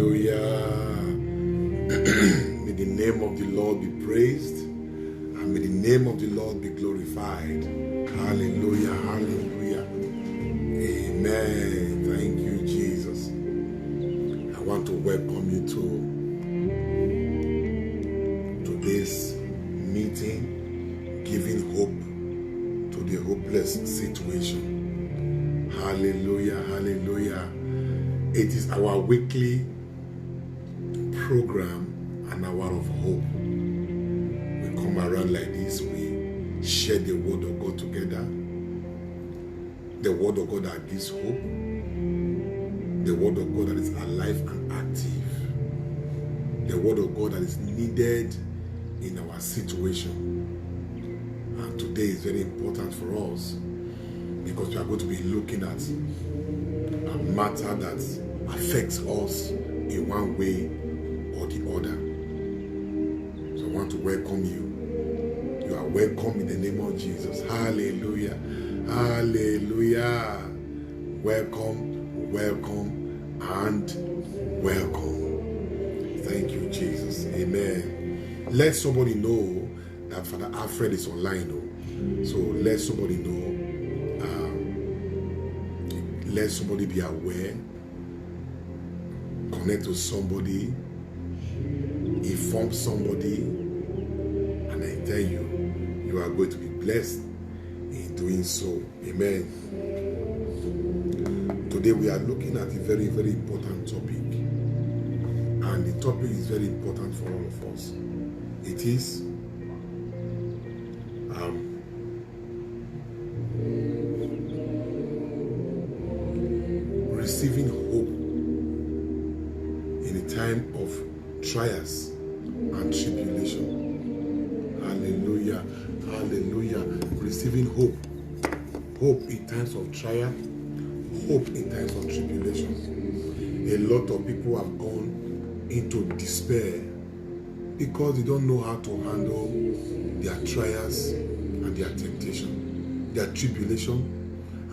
Hallelujah. May the name of the Lord be praised, and may the name of the Lord be glorified. Hallelujah. Hallelujah. Amen. Thank you, Jesus. I want to welcome you to today's meeting, giving hope to the hopeless situation. Hallelujah. Hallelujah. It is our weekly program, an hour of hope. We come around like this, we share the word of God together. The word of God that gives hope. The word of God that is alive and active. The word of God that is needed in our situation. And today is very important for us because we are going to be looking at a matter that affects us in one way or the other. So I want to welcome you. You are welcome in the name of Jesus. Hallelujah. Hallelujah. Welcome, welcome, and welcome. Thank you, Jesus. Amen. Let somebody know that Father Alfred is online. So let somebody know. Let somebody be aware. Connect to somebody. Inform somebody. And I tell you, you are going to be blessed in doing so. Amen. Today we are looking at a very, very important topic. And the topic is very important for all of us. It is receiving hope in a time of trials and tribulation. Hallelujah. Hallelujah. Receiving hope. Hope in times of trial. Hope in times of tribulation. A lot of people have gone into despair because they don't know how to handle their trials and their temptation, their tribulation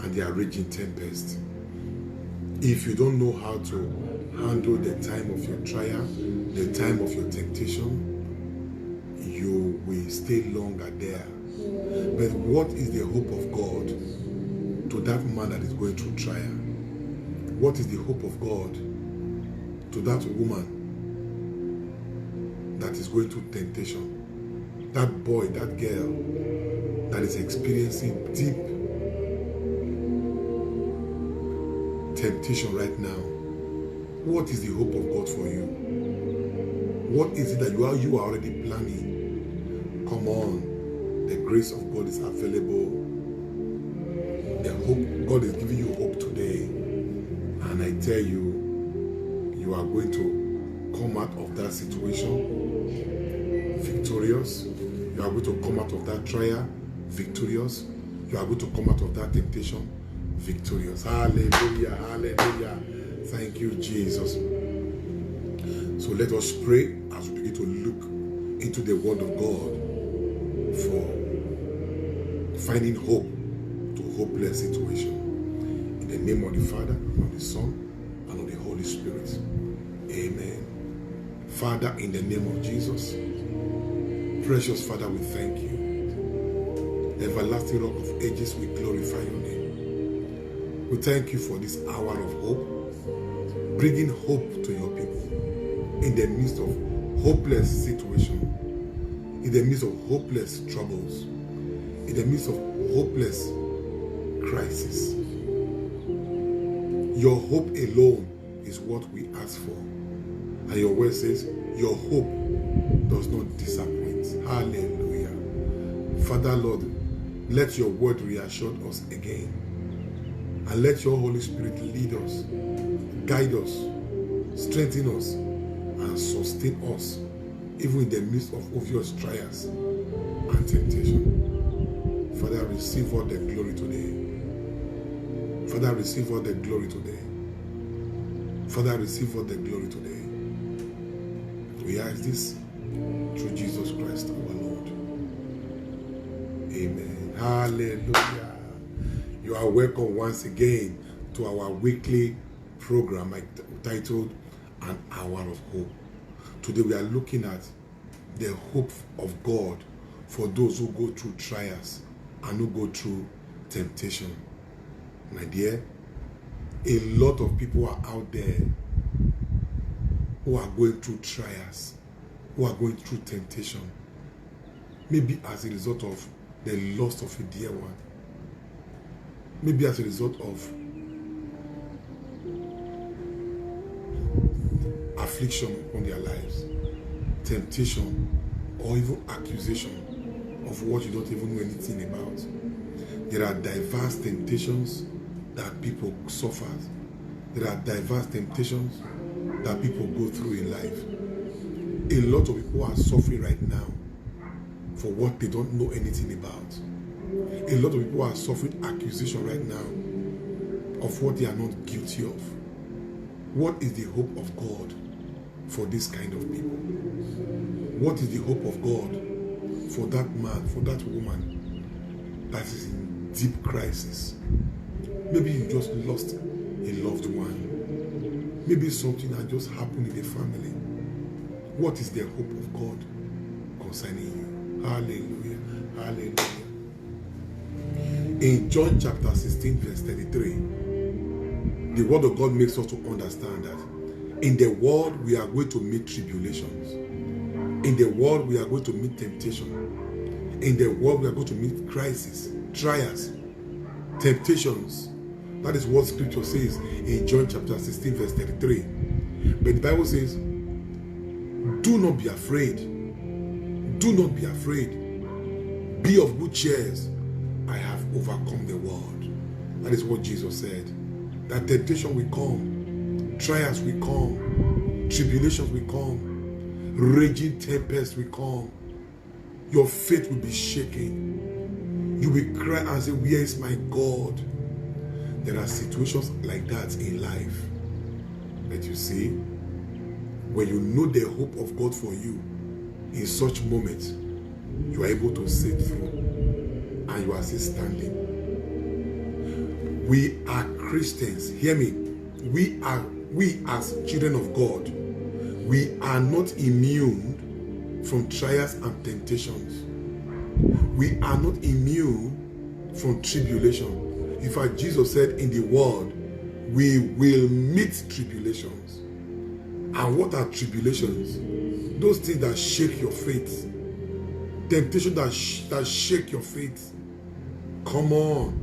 and their raging tempest. If you don't know how to handle the time of your trial, the time of your temptation, you will stay longer there. But what is the hope of God to that man that is going through trial? What is the hope of God to that woman that is going through temptation? That boy, that girl that is experiencing deep temptation right now. What is the hope of God for you? What is it that you are already planning? Come on, the grace of God is available. The hope, God is giving you hope today. And I tell you, you are going to come out of that situation victorious. You are going to come out of that trial victorious. You are going to come out of that temptation victorious. Hallelujah, hallelujah. Thank you, Jesus. So let us pray as we begin to look into the word of God for finding hope to hopeless situation. In the name of the Father, and of the Son, and of the Holy Spirit. Amen. Father, in the name of Jesus, precious Father, we thank you. Everlasting Rock of Ages, we glorify your name. We thank you for this hour of hope, bringing hope to your people in the midst of hopeless situation, in the midst of hopeless troubles, in the midst of hopeless crisis. Your hope alone is what we ask for. And your word says, your hope does not disappoint. Hallelujah. Father, Lord, let your word reassure us again. And let your Holy Spirit lead us, guide us, strengthen us, and sustain us, even in the midst of obvious trials and temptation. Father, receive all the glory today. Father, receive all the glory today. Father, receive all the glory today. We ask this through Jesus Christ our Lord. Amen. Hallelujah. You are welcome once again to our weekly program titled an hour of hope. Today we are looking at the hope of God for those who go through trials and who go through temptation. My dear, a lot of people are out there who are going through trials, who are going through temptation, maybe as a result of the loss of a dear one, maybe as a result of affliction on their lives, temptation, or even accusation of what you don't even know anything about. There are diverse temptations that people suffer. There are diverse temptations that people go through in life. A lot of people are suffering right now for what they don't know anything about. A lot of people are suffering accusation right now of what they are not guilty of. What is the hope of God for this kind of people? What is the hope of God for that man, for that woman that is in deep crisis? Maybe you just lost a loved one. Maybe something that just happened in the family. What is the hope of God concerning you? Hallelujah. Hallelujah. In John chapter 16 verse 33, the word of God makes us to understand that in the world we are going to meet tribulations. In the world we are going to meet temptation. In the world we are going to meet crisis, trials, temptations. That is what scripture says in John chapter 16 verse 33. But the Bible says, do not be afraid. Do not be afraid. Be of good cheer. I have overcome the world. That is what Jesus said. That temptation will come. Trials will come. Tribulations will come. Raging tempests will come. Your faith will be shaken. You will cry and say, where is my God? There are situations like that in life. But you see, when you know the hope of God for you, in such moments, you are able to sit through and you are still standing. We are Christians. Hear me. We as children of God, we are not immune from trials and temptations. We are not immune from tribulation. In fact, Jesus said in the world, we will meet tribulations. And what are tribulations? Those things that shake your faith. Temptation that shake your faith. Come on.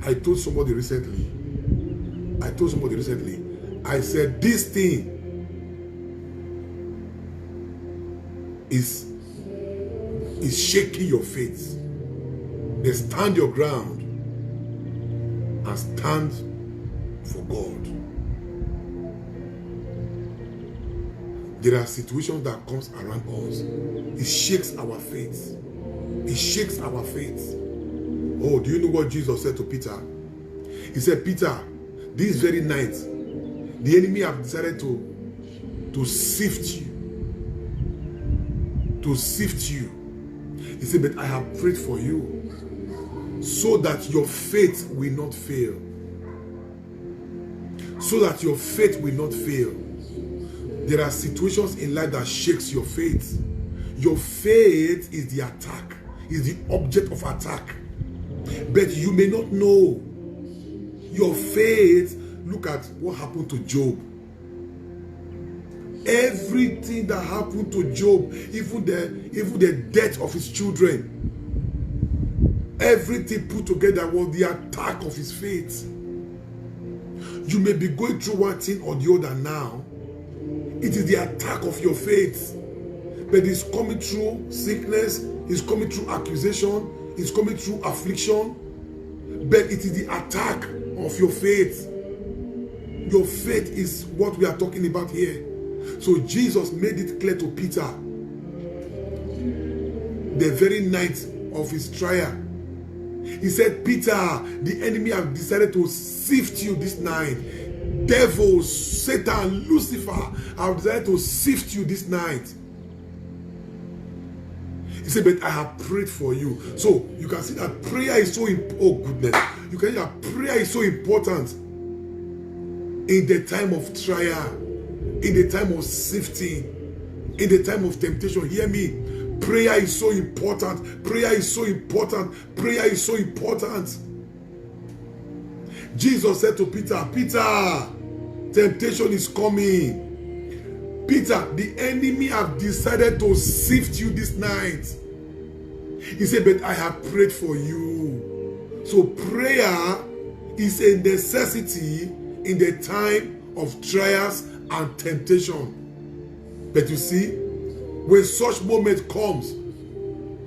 I told somebody recently, I said, this thing is shaking your faith. Then stand your ground and stand for God. There are situations that comes around us. It shakes our faith. It shakes our faith. Oh, do you know what Jesus said to Peter? He said, Peter, this very night, the enemy have decided to sift you. To sift you. He said, but I have prayed for you so that your faith will not fail. So that your faith will not fail. There are situations in life that shakes your faith. Your faith is the attack, is the object of attack. But you may not know. Your faith, look at what happened to Job. Everything that happened to Job, even the death of his children, everything put together was the attack of his faith. You may be going through one thing or the other now. It is the attack of your faith. But it's coming through sickness, it's coming through accusation, it's coming through affliction. But it is the attack of your faith. Your faith is what we are talking about here. So Jesus made it clear to Peter the very night of his trial. He said, Peter, the enemy have decided to sift you this night. Devils, Satan, Lucifer have decided to sift you this night. He said, but I have prayed for you. So you can see that prayer is so important. Oh goodness. You can see that prayer is so important in the time of trial. in the time of sifting, in the time of temptation. Hear me. Prayer is so important. Prayer is so important. Prayer is so important. Jesus said to Peter, Peter, temptation is coming. Peter, the enemy have decided to sift you this night. He said, but I have prayed for you. So prayer is a necessity in the time of trials and temptation. But you see, when such moment comes,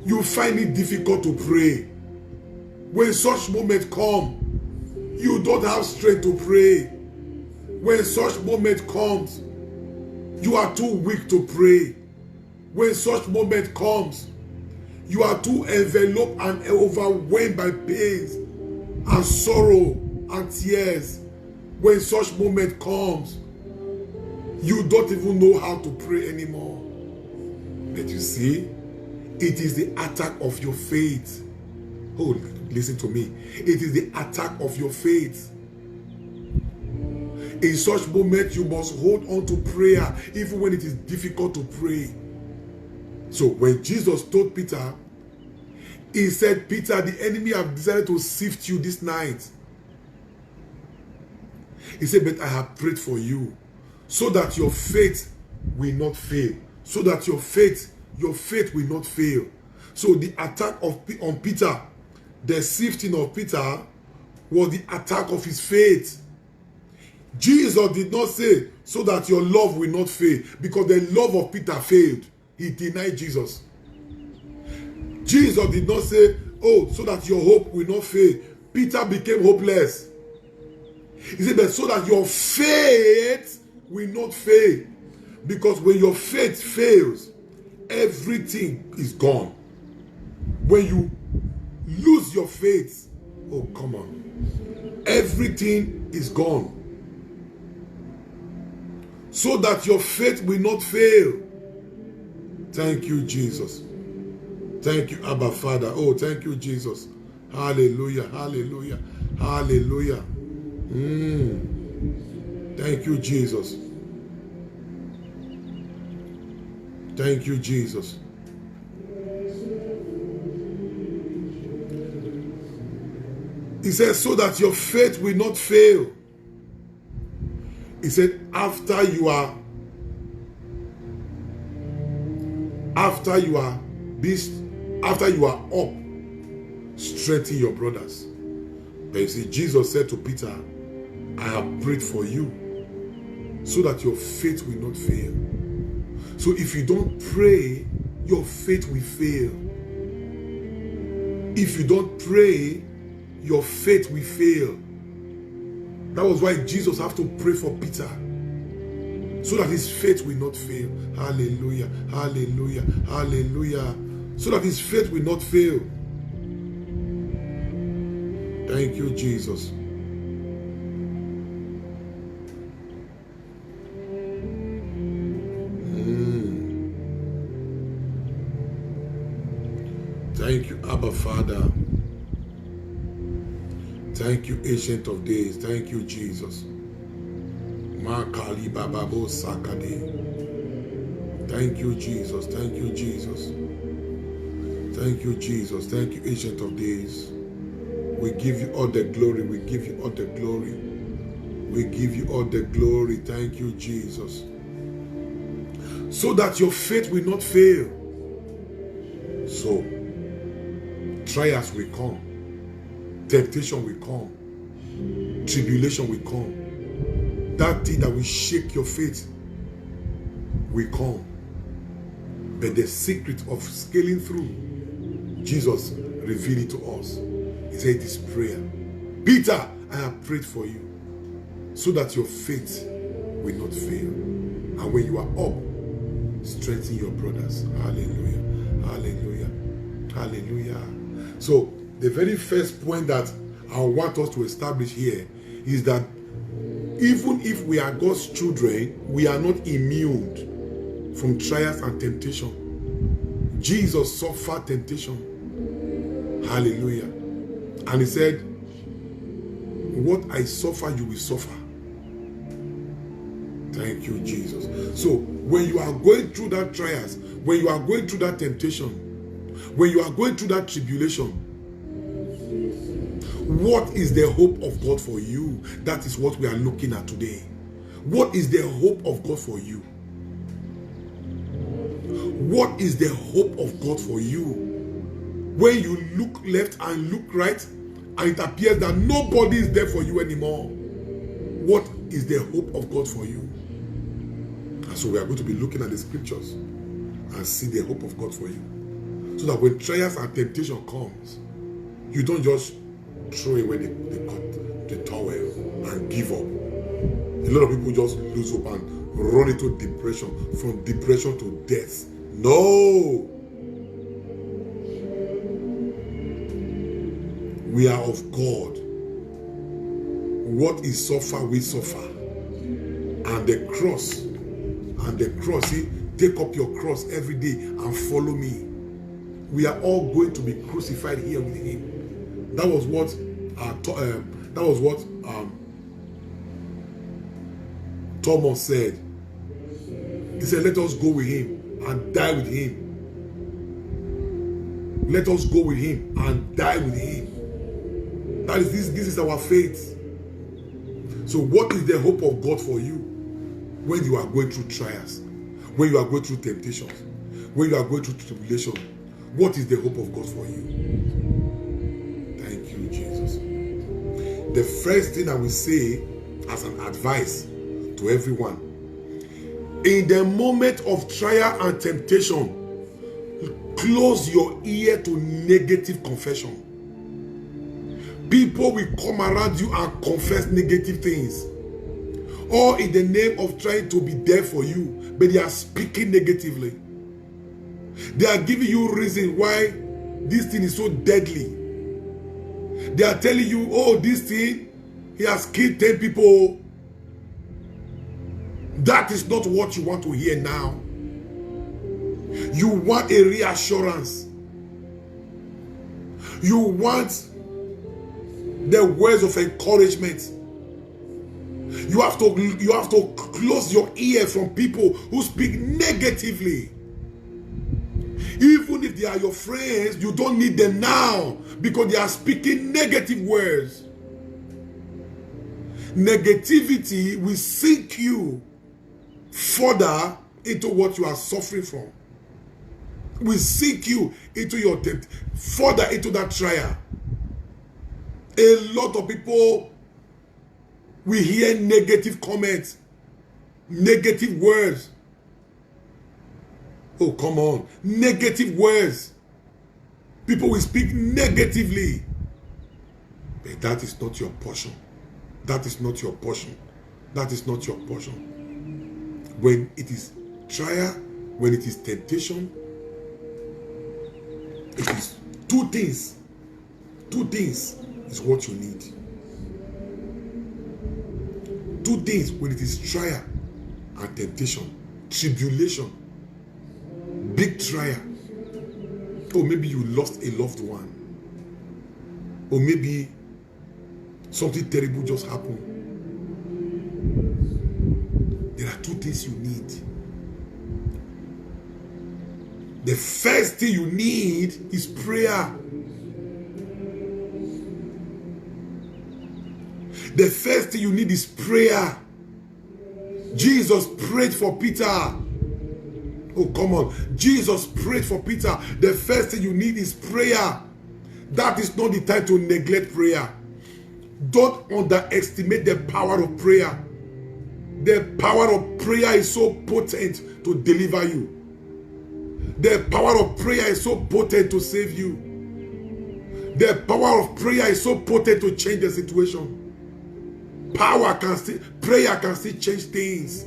you find it difficult to pray. When such moment comes, you don't have strength to pray. When such moment comes, you are too weak to pray. When such moment comes, you are too enveloped and overwhelmed by pains and sorrow and tears. When such moment comes, you don't even know how to pray anymore. But you see, it is the attack of your faith. Oh, listen to me. It is the attack of your faith. In such moment, you must hold on to prayer, even when it is difficult to pray. So when Jesus told Peter, he said, Peter, the enemy have decided to sift you this night. He said, but I have prayed for you, so that your faith will not fail. So that your faith will not fail. So the attack on Peter, the sifting of Peter, was the attack of his faith. Jesus did not say, so that your love will not fail, because the love of Peter failed. He denied Jesus. Jesus did not say, oh, so that your hope will not fail. Peter became hopeless. He said, but so that your faith will not fail. Because when your faith fails, everything is gone. When you lose your faith, oh, come on, everything is gone. So that your faith will not fail. Thank you, Jesus. Thank you, Abba Father. Oh, thank you, Jesus. Hallelujah, hallelujah, hallelujah. Thank you, Jesus. Thank you, Jesus. He said, so that your faith will not fail. He said, after you are up, strengthen your brothers. But you see, Jesus said to Peter, I have prayed for you, so that your faith will not fail. So if you don't pray, your faith will fail. If you don't pray, your faith will fail. That was why Jesus had to pray for Peter, so that his faith will not fail. Hallelujah, hallelujah, hallelujah. So that his faith will not fail. Thank you, Jesus. Thank you, Abba Father. Thank you, Ancient of Days. Thank you, Jesus. Makali Bababo Sakade. Thank you, Jesus. Thank you, Jesus. Thank you, Jesus. Thank you, Ancient of Days. We give you all the glory. We give you all the glory. We give you all the glory. Thank you, Jesus. So that your faith will not fail. So, trials will come. Temptation will come. Tribulation will come. That thing that will shake your faith will come. But the secret of scaling through, Jesus revealed it to us. He said it is prayer. Peter, I have prayed for you, so that your faith will not fail. And when you are up, strengthen your brothers. Hallelujah. Hallelujah. Hallelujah. So the very first point that I want us to establish here is that even if we are God's children, we are not immune from trials and temptation. Jesus suffered temptation. Hallelujah. And he said, what I suffer, you will suffer. Thank you, Jesus. So when you are going through that trials, when you are going through that temptation, when you are going through that tribulation, what is the hope of God for you? That is what we are looking at today. What is the hope of God for you? What is the hope of God for you? When you look left and look right, and it appears that nobody is there for you anymore, what is the hope of God for you? And so we are going to be looking at the scriptures and see the hope of God for you. So that when trials and temptation comes, you don't just throw away the towel and give up. A lot of people just lose hope and run into depression, from depression to death. No! We are of God. What is suffer, we suffer. And the cross, see, take up your cross every day and follow me. We are all going to be crucified here with him. That was what Thomas said. He said, let us go with him and die with him. Let us go with him and die with him. That is this is our faith. So what is the hope of God for you when you are going through trials, when you are going through temptations, when you are going through tribulation? What is the hope of God for you? Thank you, Jesus. The first thing I will say as an advice to everyone, in the moment of trial and temptation, close your ear to negative confession. People will come around you and confess negative things, all in the name of trying to be there for you, but they are speaking negatively. They are giving you reason why this thing is so deadly. They are telling you, oh, this thing, he has killed 10 people. That is not what you want to hear now. You want a reassurance. You want the words of encouragement. You have to close your ear from people who speak negatively. Even if they are your friends, you don't need them now because they are speaking negative words. Negativity will sink you further into what you are suffering from. Will sink you into your debt, further into that trial. A lot of people will hear negative comments, negative words. Oh, come on. Negative words. People will speak negatively. But that is not your portion. That is not your portion. That is not your portion. When it is trial, when it is temptation, it is two things. Two things is what you need. Two things when it is trial and temptation, tribulation, big trial. Or maybe you lost a loved one. Or maybe something terrible just happened. There are two things you need. The first thing you need is prayer. The first thing you need is prayer. Jesus prayed for Peter. Oh, come on. Jesus prayed for Peter. The first thing you need is prayer. That is not the time to neglect prayer. Don't underestimate the power of prayer. The power of prayer is so potent to deliver you. The power of prayer is so potent to save you. The power of prayer is so potent to change the situation. Prayer can still change things.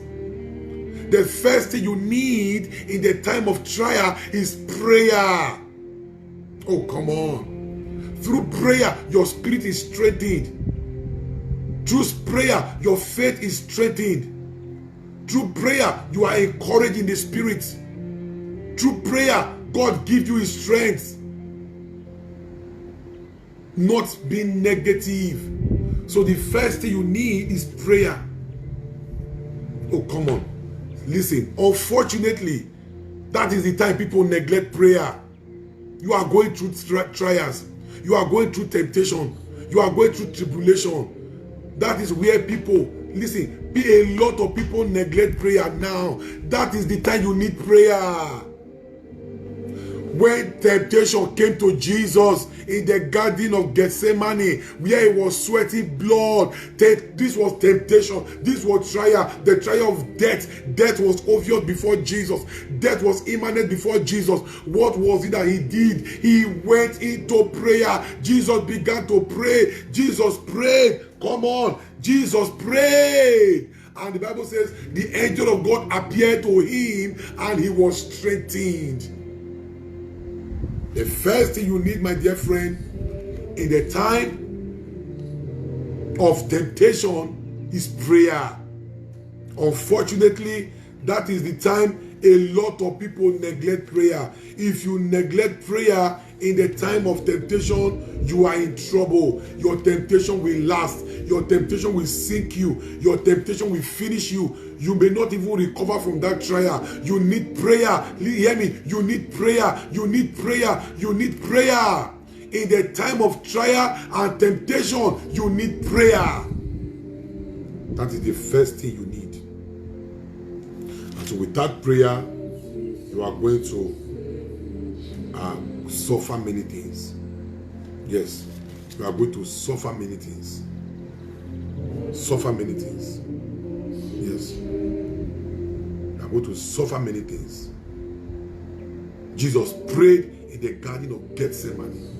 The first thing you need in the time of trial is prayer. Oh, come on. Through prayer, your spirit is strengthened. Through prayer, your faith is strengthened. Through prayer, you are encouraged in the spirit. Through prayer, God gives you his strength. Not being negative. So the first thing you need is prayer. Oh, come on. Listen, unfortunately, that is the time people neglect prayer. You are going through trials. You are going through temptation. You are going through tribulation. That is where people, listen, a lot of people neglect prayer now. That is the time you need prayer. When temptation came to Jesus in the Garden of Gethsemane, where he was sweating blood, this was temptation, this was trial, the trial of death. Death was obvious before Jesus. Death was imminent before Jesus. What was it that he did? He went into prayer. Jesus began to pray. Jesus prayed. Come on. Jesus prayed. And the Bible says the angel of God appeared to him and he was strengthened. The first thing you need, my dear friend, in the time of temptation is prayer. Unfortunately, that is the time a lot of people neglect prayer. If you neglect prayer in the time of temptation, you are in trouble. Your temptation will last. Your temptation will sink you. Your temptation will finish you. You may not even recover from that trial. You need prayer. Hear me. You need prayer. You need prayer. You need prayer. In the time of trial and temptation, you need prayer. That is the first thing you need. And so without prayer, you are going to suffer many things. Yes, you are going to suffer many things. Suffer many things. Yes, you are going to suffer many things. Jesus prayed in the Garden of Gethsemane.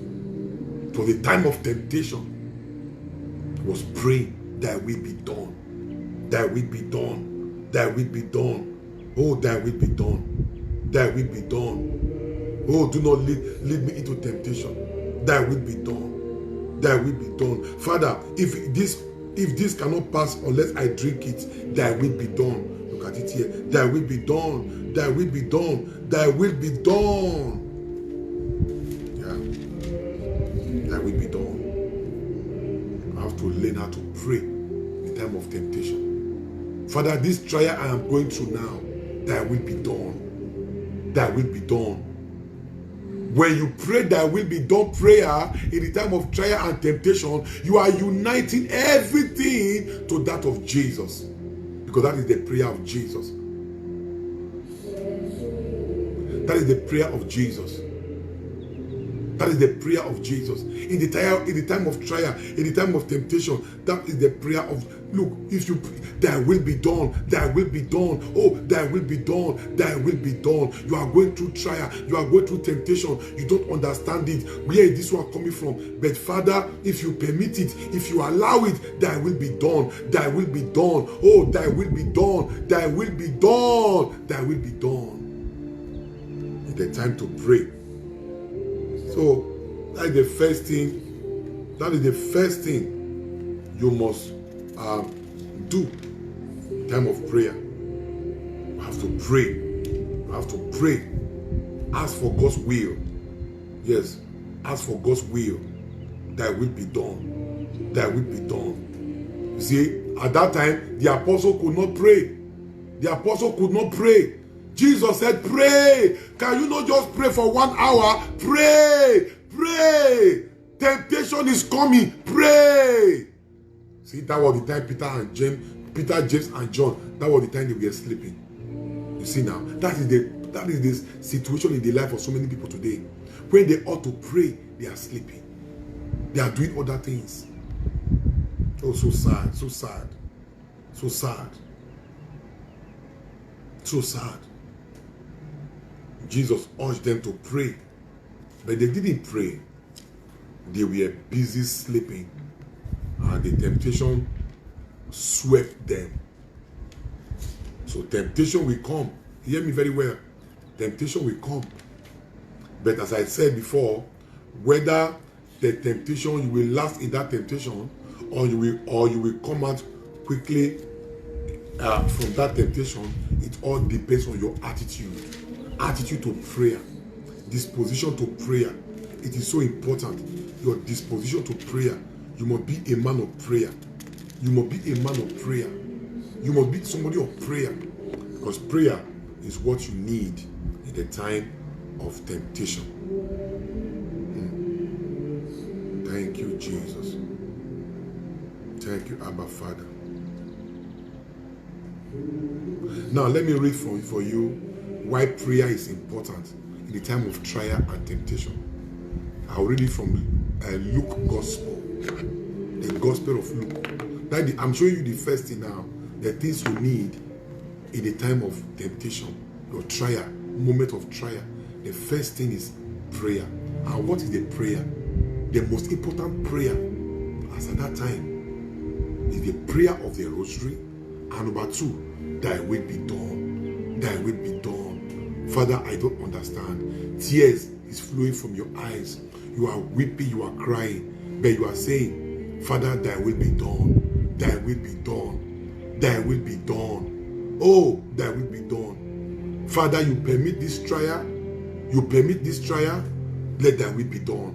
For the time of temptation, he was praying, thy will be done. Thy will be done. Thy will be done. Oh, thy will be done. Thy will be done. Oh, do not lead me into temptation. Thy will be done. Thy will be done. Father, if this cannot pass unless I drink it, thy will be done. Look at it here. Thy will be done. Thy will be done. Thy will be done. Yeah. Thy will be done. I have to learn how to pray in the time of temptation. Father, this trial I am going through now, thy will be done. Thy will be done. When you pray thy will be done prayer in the time of trial and temptation, you are uniting everything to that of Jesus. Because that is the prayer of Jesus. That is the prayer of Jesus. That is the prayer of Jesus. In the time of trial, in the time of temptation, that is the prayer of, look, if you pray, thy will be done, thy will be done, oh, thy will be done, thy will be done. You are going through trial, you are going through temptation, you don't understand it, where is this one coming from? But Father, if you permit it, if you allow it, thy will be done, thy will be done, oh, thy will be done, thy will be done, thy will be done. It's the time to pray. So that is the first thing. That is the first thing you must do. Time of prayer. You have to pray. You have to pray. Ask for God's will. Yes, ask for God's will. Thy will be done. Thy will be done. You see, at that time, the apostle could not pray. The apostle could not pray. Jesus said, pray. Can you not just pray for 1 hour? Pray. Pray. Temptation is coming. Pray. See, that was the time Peter, James, and John, that was the time they were sleeping. You see now, that is the situation in the life of so many people today. When they ought to pray, they are sleeping. They are doing other things. Oh, so sad, so sad, so sad, so sad. Jesus urged them to pray, but they didn't pray. They were busy sleeping, and the temptation swept them. So temptation will come. Hear me very well. Temptation will come. But as I said before, whether the temptation, you will last in that temptation, or you will come out quickly from that temptation, it all depends on your attitude. Attitude to prayer, disposition to prayer. It is so important. Your disposition to prayer. You must be a man of prayer. You must be a man of prayer. You must be somebody of prayer, because prayer is what you need in the time of temptation. Thank you, Jesus. Thank you, Abba Father. Now let me read for you why prayer is important in the time of trial and temptation. I'll read it from Luke Gospel, the Gospel of Luke. I'm showing you the first thing now, the things you need in the time of temptation, your trial, moment of trial. The first thing is prayer. And what is the prayer? The most important prayer as at that time is the prayer of the rosary. And number two, thy will be done. Thy will be done. Father, I don't understand. Tears is flowing from your eyes. You are weeping, you are crying, but you are saying, Father, thy will be done. Thy will be done. Thy will be done. Oh, thy will be done. Father, you permit this trial. You permit this trial. Let thy will be done.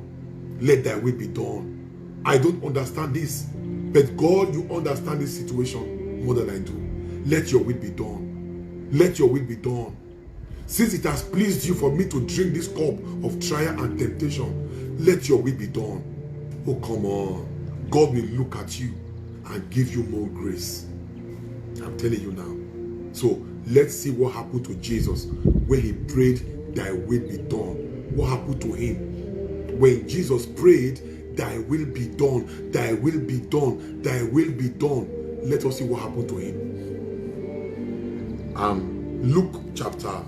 Let thy will be done. I don't understand this, but God, you understand this situation more than I do. Let your will be done. Let your will be done. Since it has pleased you for me to drink this cup of trial and temptation, let your will be done. Oh, come on. God will look at you and give you more grace. I'm telling you now. So let's see what happened to Jesus when he prayed, thy will be done. What happened to him? When Jesus prayed, thy will be done, thy will be done, thy will be done. Let us see what happened to him. Luke chapter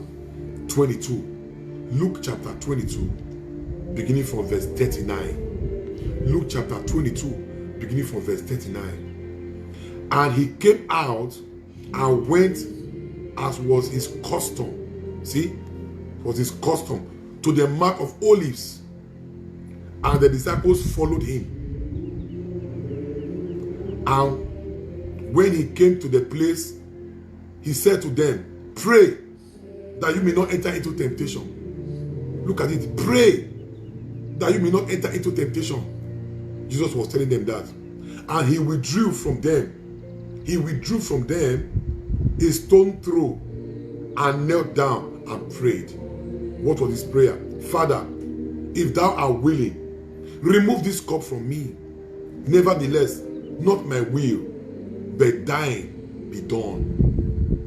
22. Luke chapter 22, beginning from verse 39. Luke chapter 22, beginning from verse 39. And he came out and went as was his custom. See, it was his custom to the Mount of Olives. And the disciples followed him. And when he came to the place, he said to them, pray that you may not enter into temptation. Look at it. Pray that you may not enter into temptation. Jesus was telling them that. And he withdrew from them. He withdrew from them a stone throw and knelt down and prayed. What was his prayer? Father, if thou art willing, remove this cup from me. Nevertheless, not my will, but thine be done.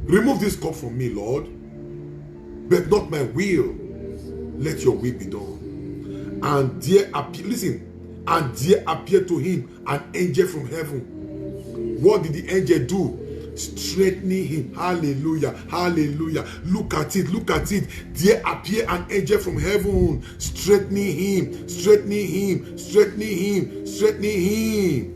Remove this cup from me, Lord, but not my will. Let your will be done. And there appeared, listen, and there appeared to him an angel from heaven. What did the angel do? Straightening him. Hallelujah. Hallelujah. Look at it. Look at it. There appeared an angel from heaven, straightening him, straightening him, straightening him, straightening him.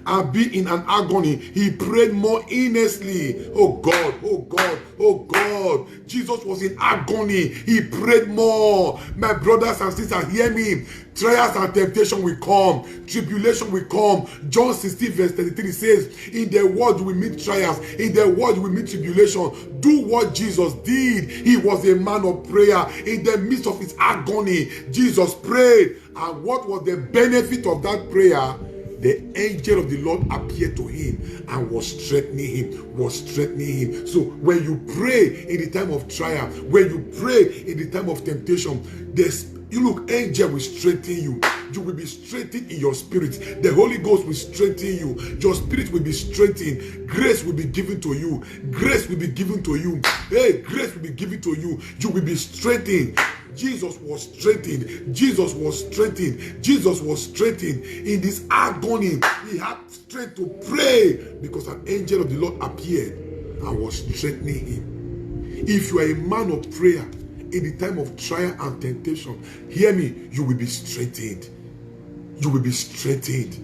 And being in an agony, he prayed more earnestly. Oh God, oh God, oh God. Jesus was in agony. He prayed more. My brothers and sisters, hear me. Trials and temptation will come. Tribulation will come. John 16 verse 33 says, in the world we meet trials. In the world we meet tribulation. Do what Jesus did. He was a man of prayer. In the midst of his agony, Jesus prayed. And what was the benefit of that prayer? The angel of the Lord appeared to him and was strengthening him, was strengthening him. So when you pray in the time of trial, when you pray in the time of temptation, angel will strengthen you. You will be strengthened in your spirit. The Holy Ghost will strengthen you. Your spirit will be strengthened. Grace will be given to you. Grace will be given to you. Hey, grace will be given to you. You will be strengthened. Jesus was strengthened. Jesus was strengthened. Jesus was strengthened. In this agony, he had strength to pray because an angel of the Lord appeared and was strengthening him. If you are a man of prayer in the time of trial and temptation, hear me, you will be strengthened. You will be strengthened.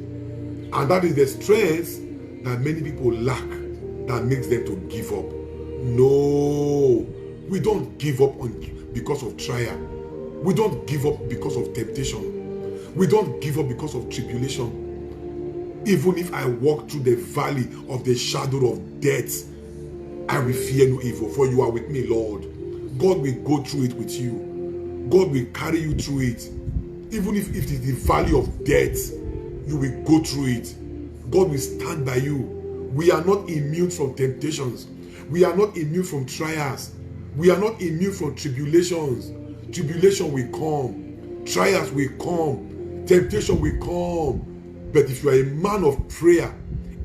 And that is the strength that many people lack that makes them to give up. No, we don't give up because of trial. We don't give up because of temptation. We don't give up because of tribulation. Even if I walk through the valley of the shadow of death, I will fear no evil, for you are with me, Lord. God will go through it with you. God will carry you through it. Even if it is the valley of death, you will go through it. God will stand by you We are not immune from temptations. We are not immune from trials. We are not immune from tribulations. Tribulation will come. Trials will come. Temptation will come. But if you are a man of prayer,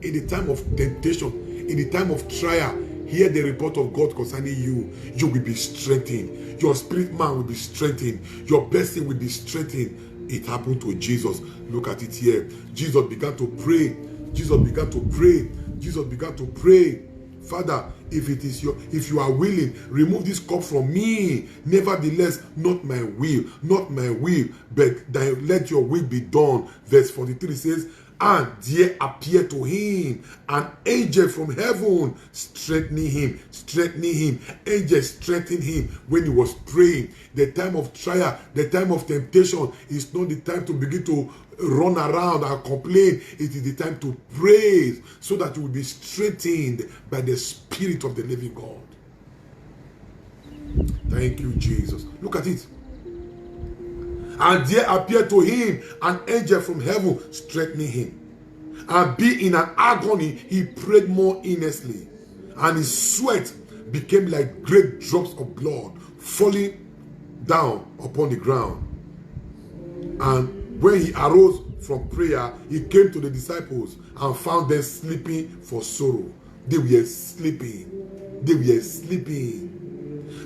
in the time of temptation, in the time of trial, hear the report of God concerning you. You will be strengthened. Your spirit man will be strengthened. Your blessing will be strengthened. It happened to Jesus. Look at it here. Jesus began to pray. Jesus began to pray. Jesus began to pray. Father, if you are willing, remove this cup from me. Nevertheless, not my will, but let your will be done. Verse 43 says, and there appeared to him an angel from heaven, strengthening him. Angel strengthening him when he was praying. The time of trial, the time of temptation is not the time to begin to run around and complain. It is the time to praise, so that you will be strengthened by the Spirit of the living God. Thank you, Jesus. Look at it. And there appeared to him an angel from heaven, strengthening him. And being in an agony, he prayed more earnestly. And his sweat became like great drops of blood falling down upon the ground. And when he arose from prayer, he came to the disciples and found them sleeping for sorrow. They were sleeping.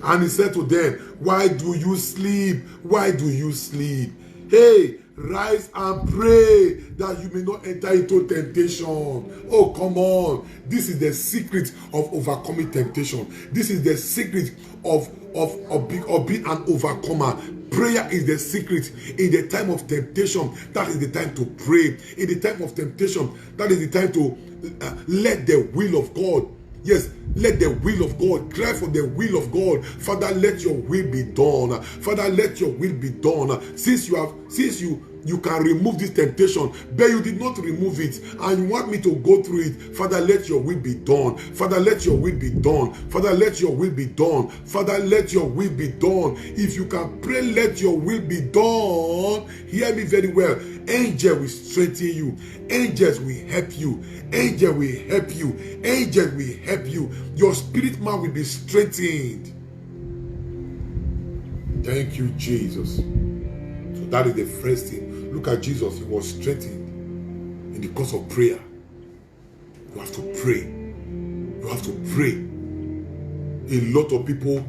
And he said to them, why do you sleep? Why do you sleep? Hey, rise and pray that you may not enter into temptation. Oh, come on. This is the secret of overcoming temptation. This is the secret of being an overcomer. Prayer is the secret. In the time of temptation, that is the time to pray. In the time of temptation, that is the time to let the will of God. Yes, let the will of God. Cry for the will of God. Father, let your will be done. Father, let your will be done. Since you can remove this temptation, but you did not remove it, and you want me to go through it. Father, let your will be done. Father, let your will be done. Father, let your will be done. Father, let your will be done. If you can pray, let your will be done. Hear me very well. Angels will strengthen you. Angels will help you. Angels will help you. Angels will help you. Your spirit man will be strengthened. Thank you, Jesus. So that is the first thing. Look at Jesus. He was strengthened in the course of prayer. You have to pray. You have to pray. A lot of people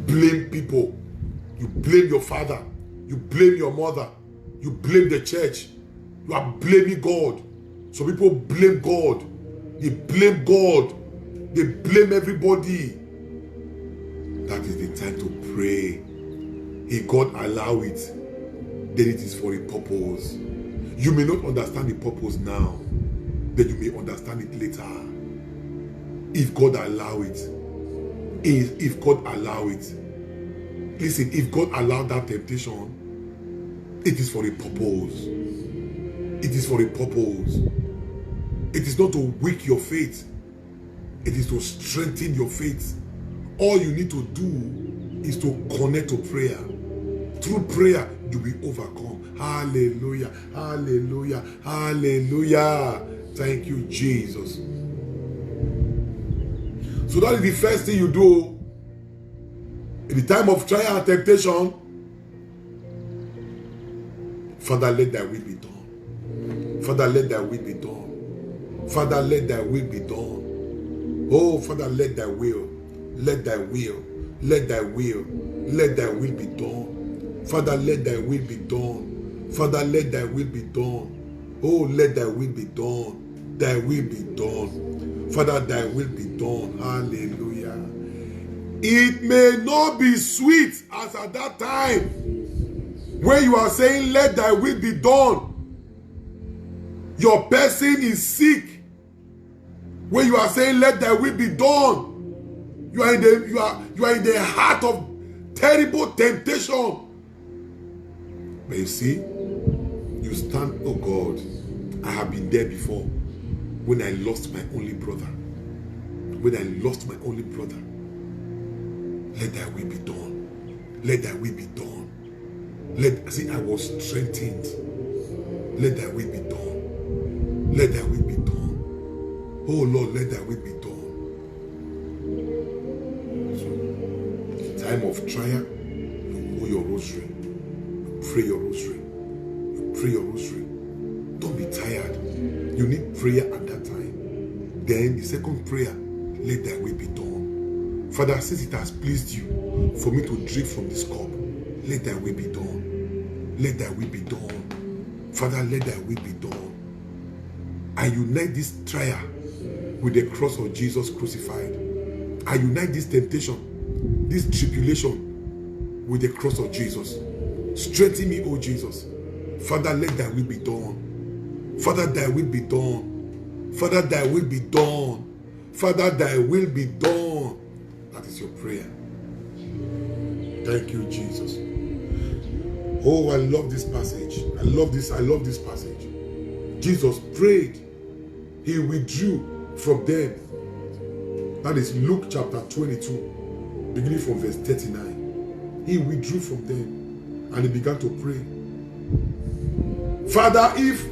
blame people. You blame your father. You blame your mother. You blame the church. You are blaming God. Some people blame God. They blame God. They blame everybody. That is the time to pray. If God allow it, then it is for a purpose. You may not understand the purpose now, but you may understand it later. If God allow it, if God allow it, listen, if God allowed that temptation, it is for a purpose. It is for a purpose. It is not to weaken your faith. It is to strengthen your faith. All you need to do is to connect to prayer. Through prayer, you will overcome. Hallelujah. Hallelujah. Hallelujah. Thank you, Jesus. So that is the first thing you do. In the time of trial and temptation, Father, let thy will be done. Father, let thy will be done. Father, let thy will be done. Oh, Father, let thy will. Let thy will. Let thy will. Let thy will be done. Father, let thy will be done. Father, let thy will be done. Oh, let thy will be done. Thy will be done. Father, thy will be done. Hallelujah. It may not be sweet as at that time when you are saying, let thy will be done. Your person is sick. When you are saying, let thy will be done, you are in the heart of terrible temptation. But you see, you stand, oh God, I have been there before when I lost my only brother. When I lost my only brother. Let thy will be done. Let thy will be done. I was strengthened. Let thy will be done. Let thy will be done. Oh Lord, let thy will be done. So, time of trial, you hold your rosary, you pray your rosary, you pray your rosary. Don't be tired. You need prayer at that time. Then the second prayer, let thy will be done. Father, since it has pleased you for me to drink from this cup, let thy will be done. Let thy will be done. Father, let thy will be done. I unite this trial with the cross of Jesus crucified. I unite this temptation, this tribulation with the cross of Jesus. Strengthen me, O Jesus. Father, let thy will be done. Father, thy will be done. Father, thy will be done. Father, thy will be done. That is your prayer. Thank you, Jesus. Oh, I love this passage. I love this passage. Jesus prayed. He withdrew from them. That is Luke chapter 22, beginning from verse 39. He withdrew from them and he began to pray. Father, if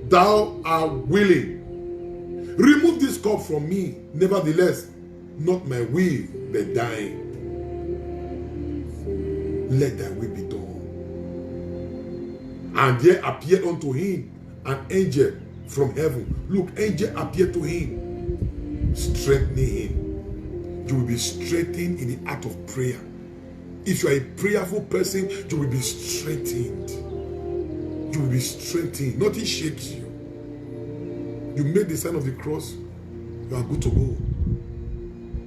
thou art willing, remove this cup from me. Nevertheless, not my will, but thine. Let thy will be done. And there appeared unto him an angel from heaven. Look, angel appeared to him, strengthening him. You will be strengthened in the act of prayer. If you are a prayerful person, you will be strengthened. You will be strengthened. Nothing shakes you. You made the sign of the cross, you are good to go.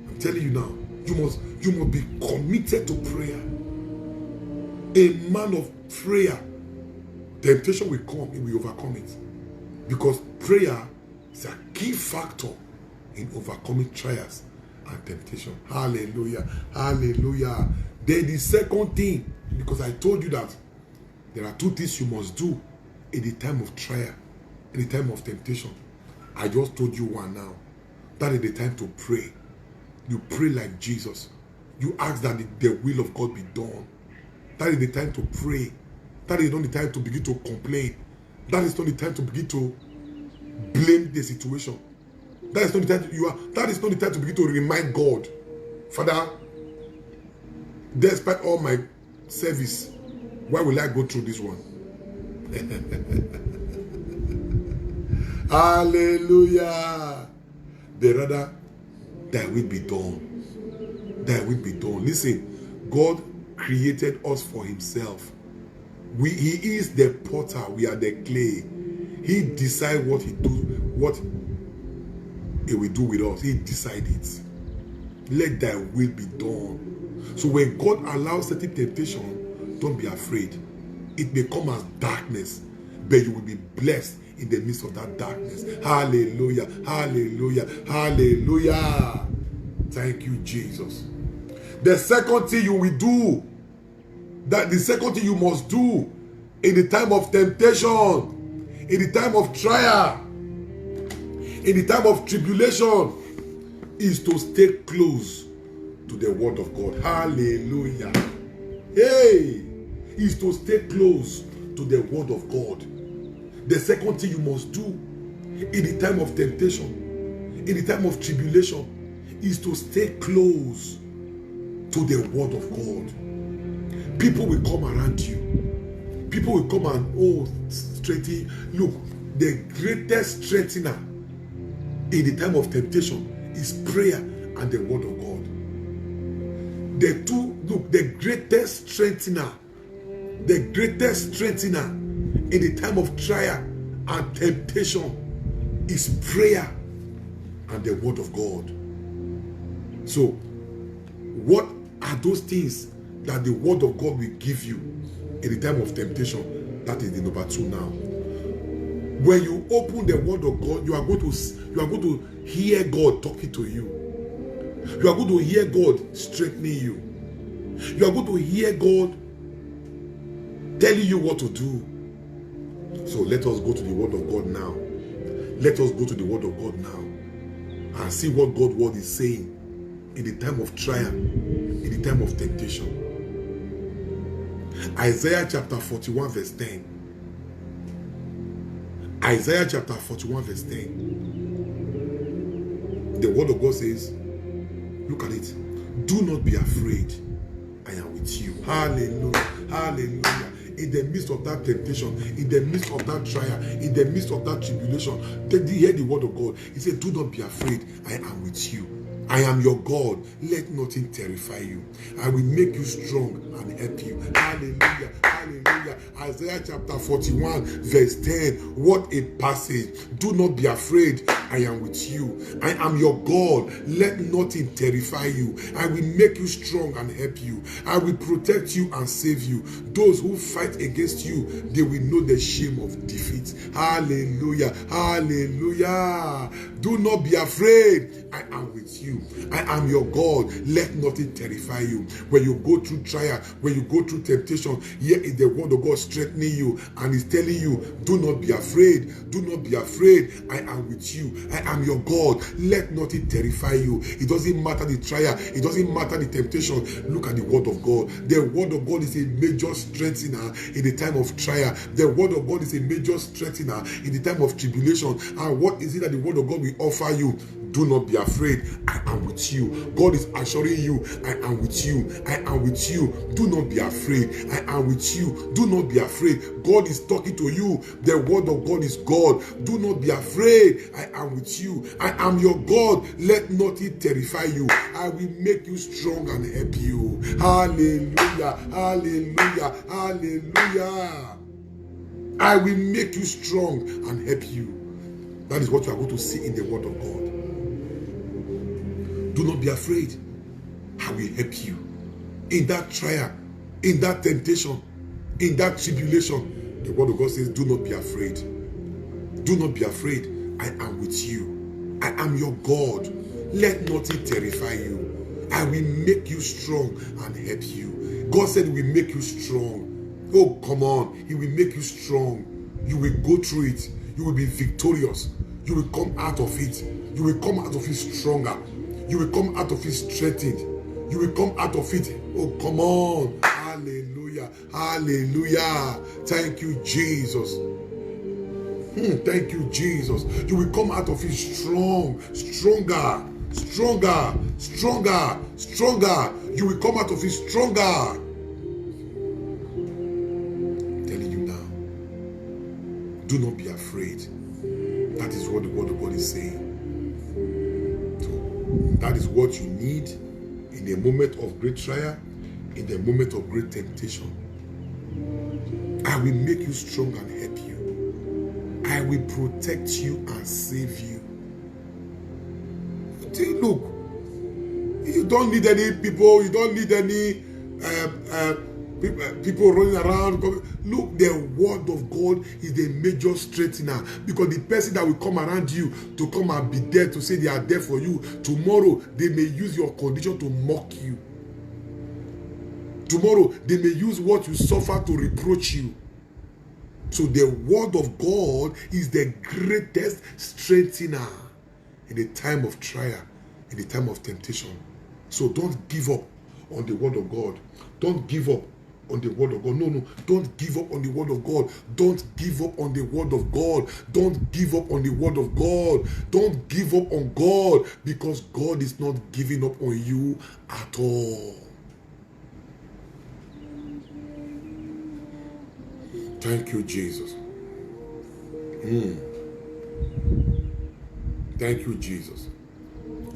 I'm telling you now, you must be committed to prayer. A man of prayer, temptation will come, he will overcome it. Because prayer is a key factor in overcoming trials and temptation. Hallelujah. Hallelujah. Then the second thing, because I told you that there are two things you must do in the time of trial, in the time of temptation. I just told you one now. That is the time to pray. You pray like Jesus. You ask that the will of God be done. That is the time to pray. That is not the time to begin to complain. That is not the time to begin to blame the situation. That is not the time that is not the time to begin to remind God, Father, despite all my service, why will I go through this one? Hallelujah. But rather, thy will be done. Thy will be done. Listen, God created us for himself. He is the potter, we are the clay. He decides what he will do with us. He decides it. Let thy will be done. So when God allows certain temptation, don't be afraid. It may come as darkness, but you will be blessed in the midst of that darkness. Hallelujah. Hallelujah. Hallelujah. Thank you, Jesus. The second thing you will do, the second thing you must do in the time of temptation, in the time of trial, in the time of tribulation, is to stay close to the word of God. Hallelujah. Hey, is to stay close to the word of God. The second thing you must do in the time of temptation, in the time of tribulation, is to stay close to the word of God. People will come around you. People will come and strengthen. Look, the greatest strengthener in the time of temptation is prayer and the word of God. The greatest strengthener in the time of trial and temptation is prayer and the word of God. So, what are those things that the word of God will give you in the time of temptation? That is the number 2 now. When you open the word of God, you are going to hear God talking to you. You are going to hear God strengthening you. You are going to hear God telling you what to do. So let us go to the word of God now. Let us go to the word of God now and see what God's word is saying in the time of trial, in the time of temptation. Isaiah chapter 41 verse 10. Isaiah chapter 41 verse 10. The word of God says, look at it. Do not be afraid. I am with you. Hallelujah. Hallelujah. In the midst of that temptation, in the midst of that trial, in the midst of that tribulation, hear the word of God. He said, do not be afraid. I am with you. I am your God. Let nothing terrify you. I will make you strong and help you. Hallelujah. Hallelujah. Isaiah chapter 41 verse 10. What a passage. Do not be afraid. I am with you. I am your God. Let nothing terrify you. I will make you strong and help you. I will protect you and save you. Those who fight against you, they will know the shame of defeat. Hallelujah. Hallelujah. Do not be afraid. I am with you. I am your God. Let nothing terrify you. When you go through trial, when you go through temptation, here is the word of God strengthening you and is telling you, do not be afraid. Do not be afraid. I am with you. I am your God. Let nothing terrify you. It doesn't matter the trial. It doesn't matter the temptation. Look at the word of God. The word of God is a major strengthener in the time of trial. The word of God is a major strengthener in the time of tribulation. And what is it that the word of God will offer you? Do not be afraid. I am with you. God is assuring you, I am with you. I am with you. Do not be afraid. I am with you. Do not be afraid. God is talking to you. The word of God is God. Do not be afraid. I am with you. I am your God. Let nothing terrify you. I will make you strong and help you. Hallelujah. Hallelujah. Hallelujah. I will make you strong and help you. That is what you are going to see in the word of God. Do not be afraid. I will help you. In that trial, in that temptation, in that tribulation, the word of God says, do not be afraid. Do not be afraid. I am with you. I am your God. Let nothing terrify you. I will make you strong and help you. God said he will make you strong. Oh, come on. He will make you strong. You will go through it. You will be victorious. You will come out of it. You will come out of it stronger. You will come out of it strengthened. You will come out of it. Oh, come on. Hallelujah. Hallelujah. Thank you, Jesus. Thank you, Jesus. You will come out of it strong, stronger, stronger, stronger, stronger. You will come out of it stronger. I'm telling you now. Do not be afraid. That is what the word of God is saying. That is what you need in a moment of great trial, in the moment of great temptation. I will make you strong and help you. I will protect you and save you. Look, you don't need any people, you don't need any people running around. Look, the word of God is the major strengthener, because the person that will come around you to come and be there to say they are there for you, tomorrow they may use your condition to mock you. Tomorrow they may use what you suffer to reproach you. So the word of God is the greatest strengthener in the time of trial, in the time of temptation. So don't give up on the word of God. Don't give up on the word of God. No, don't give up on the word of God. Don't give up on the word of God. Don't give up on the word of God. Don't give up on God, because God is not giving up on you at all. Thank you, Jesus. Thank you, Jesus.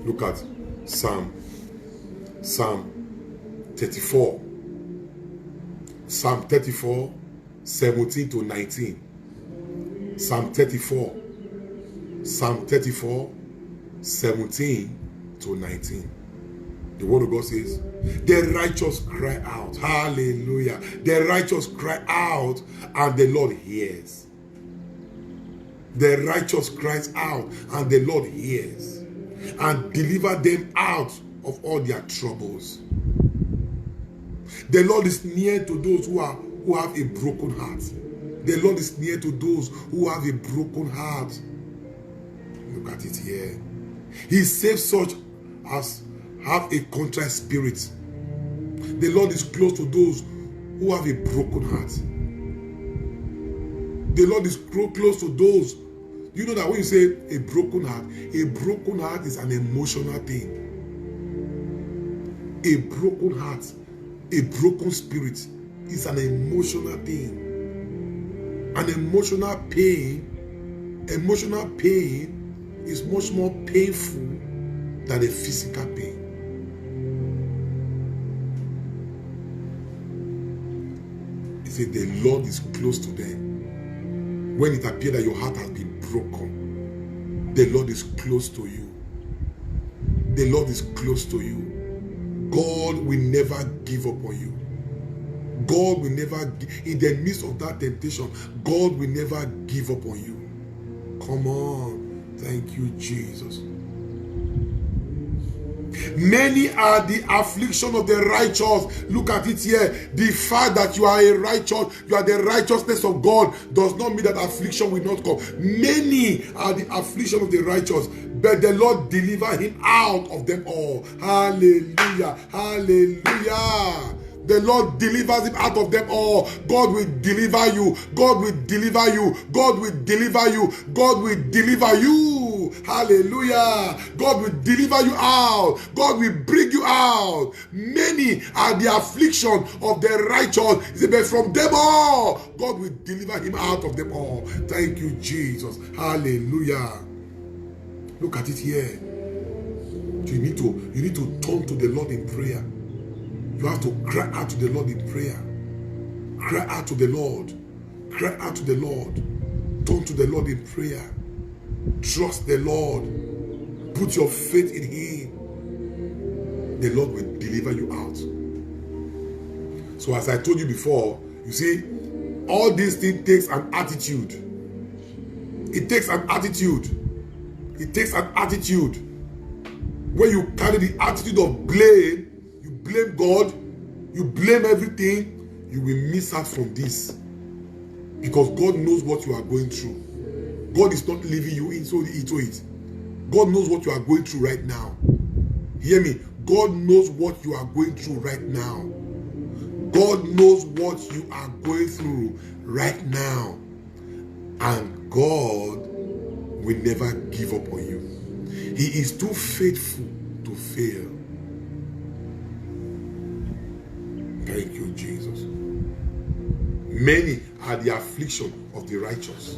Look at Psalm 34. Psalm 34, 17 to 19. Psalm 34, 17 to 19. The word of God says, the righteous cry out. Hallelujah. The righteous cry out, and the Lord hears. The righteous cries out, and the Lord hears, and deliver them out of all their troubles. The Lord is near to those who have a broken heart. The Lord is near to those who have a broken heart. Look at it here. He saves such as have a contrite spirit. The Lord is close to those who have a broken heart. The Lord is close to those You know that when you say a broken heart is an emotional thing. A broken heart, a broken spirit is an emotional thing. An emotional pain is much more painful than a physical pain. He said the Lord is close to them. When it appears that your heart has been broken, the Lord is close to you. The Lord is close to you. God will never give up on you. God will never, in the midst of that temptation, God will never give up on you. Come on. Thank you, Jesus. Many are the affliction of the righteous. Look at it here. The fact that you are a righteous, you are the righteousness of God, does not mean that affliction will not come. Many are the affliction of the righteous, but the Lord deliver him out of them all. Hallelujah. Hallelujah. The Lord delivers him out of them all. God will deliver you. God will deliver you. God will deliver you. God will deliver you. Hallelujah. God will deliver you out. God will bring you out. Many are the affliction of the righteous, but from them all, God will deliver him out of them all. Thank you, Jesus. Hallelujah. Look at it here. You need to turn to the Lord in prayer. You have to cry out to the Lord in prayer. Cry out to the Lord. Cry out to the Lord. Turn to the Lord in prayer. Trust the Lord. Put your faith in Him. The Lord will deliver you out. So as I told you before, you see, all these things takes an attitude. It takes an attitude. It takes an attitude. When you carry the attitude of blame, you blame God, you blame everything, you will miss out from this. Because God knows what you are going through. God is not leaving you into it. God knows what you are going through right now. Hear me. God knows what you are going through right now. God knows what you are going through right now. And God will never give up on you. He is too faithful to fail. Thank you, Jesus. Many are the affliction of the righteous.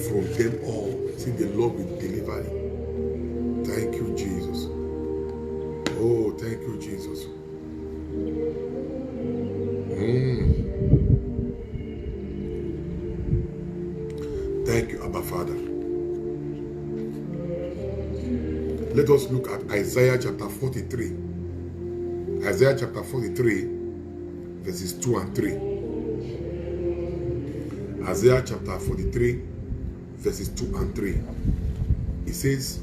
From them all, see, the Lord will deliver you. Thank you, Jesus. Oh, thank you, Jesus. Thank you, Abba Father. Let us look at Isaiah chapter 43. Isaiah chapter 43, verses 2 and 3. Isaiah chapter 43, verses 2 and 3. It says,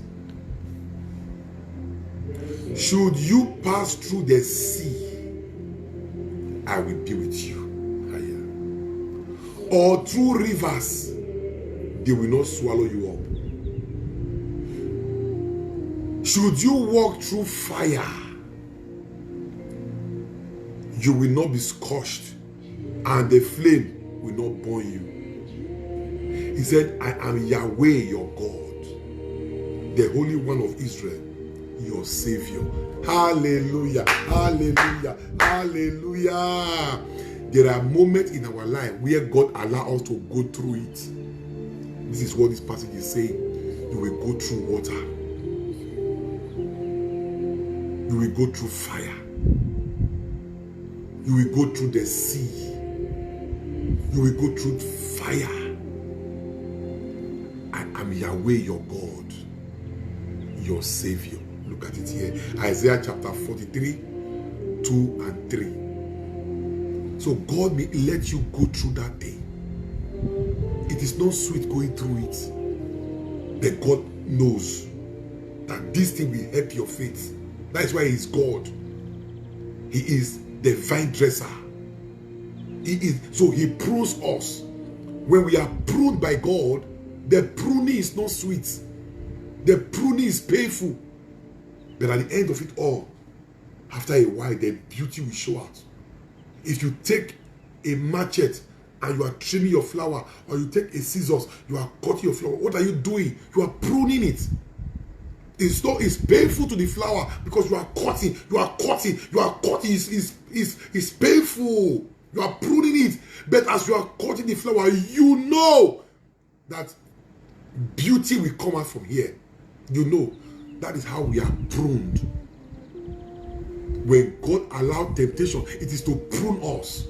should you pass through the sea, I will be with you. Or through rivers, they will not swallow you up. Should you walk through fire, you will not be scorched, and the flame will not burn you. He said, I am Yahweh your God, the Holy One of Israel, your Savior. Hallelujah, hallelujah, hallelujah. There are moments in our life where God allows us to go through it. This is what this passage is saying. You will go through water. You will go through fire. You will go through the sea. You will go through fire. I am Yahweh your God, your Savior. Look at it here. Isaiah chapter 43, 2 and 3. So God may let you go through that thing. It is not sweet going through it. But God knows that this thing will help your faith. That is why He is God. He is the vine dresser. So He prunes us. When we are pruned by God, the pruning is not sweet. The pruning is painful. But at the end of it all, after a while, the beauty will show out. If you take a machete and you are trimming your flower, or you take a scissors, you are cutting your flower. What are you doing? You are pruning it. It's painful to the flower because you are cutting. It's painful. You are pruning it. But as you are cutting the flower, you know that beauty will come out from here. You know that is how we are pruned. When God allowed temptation, it is to prune us.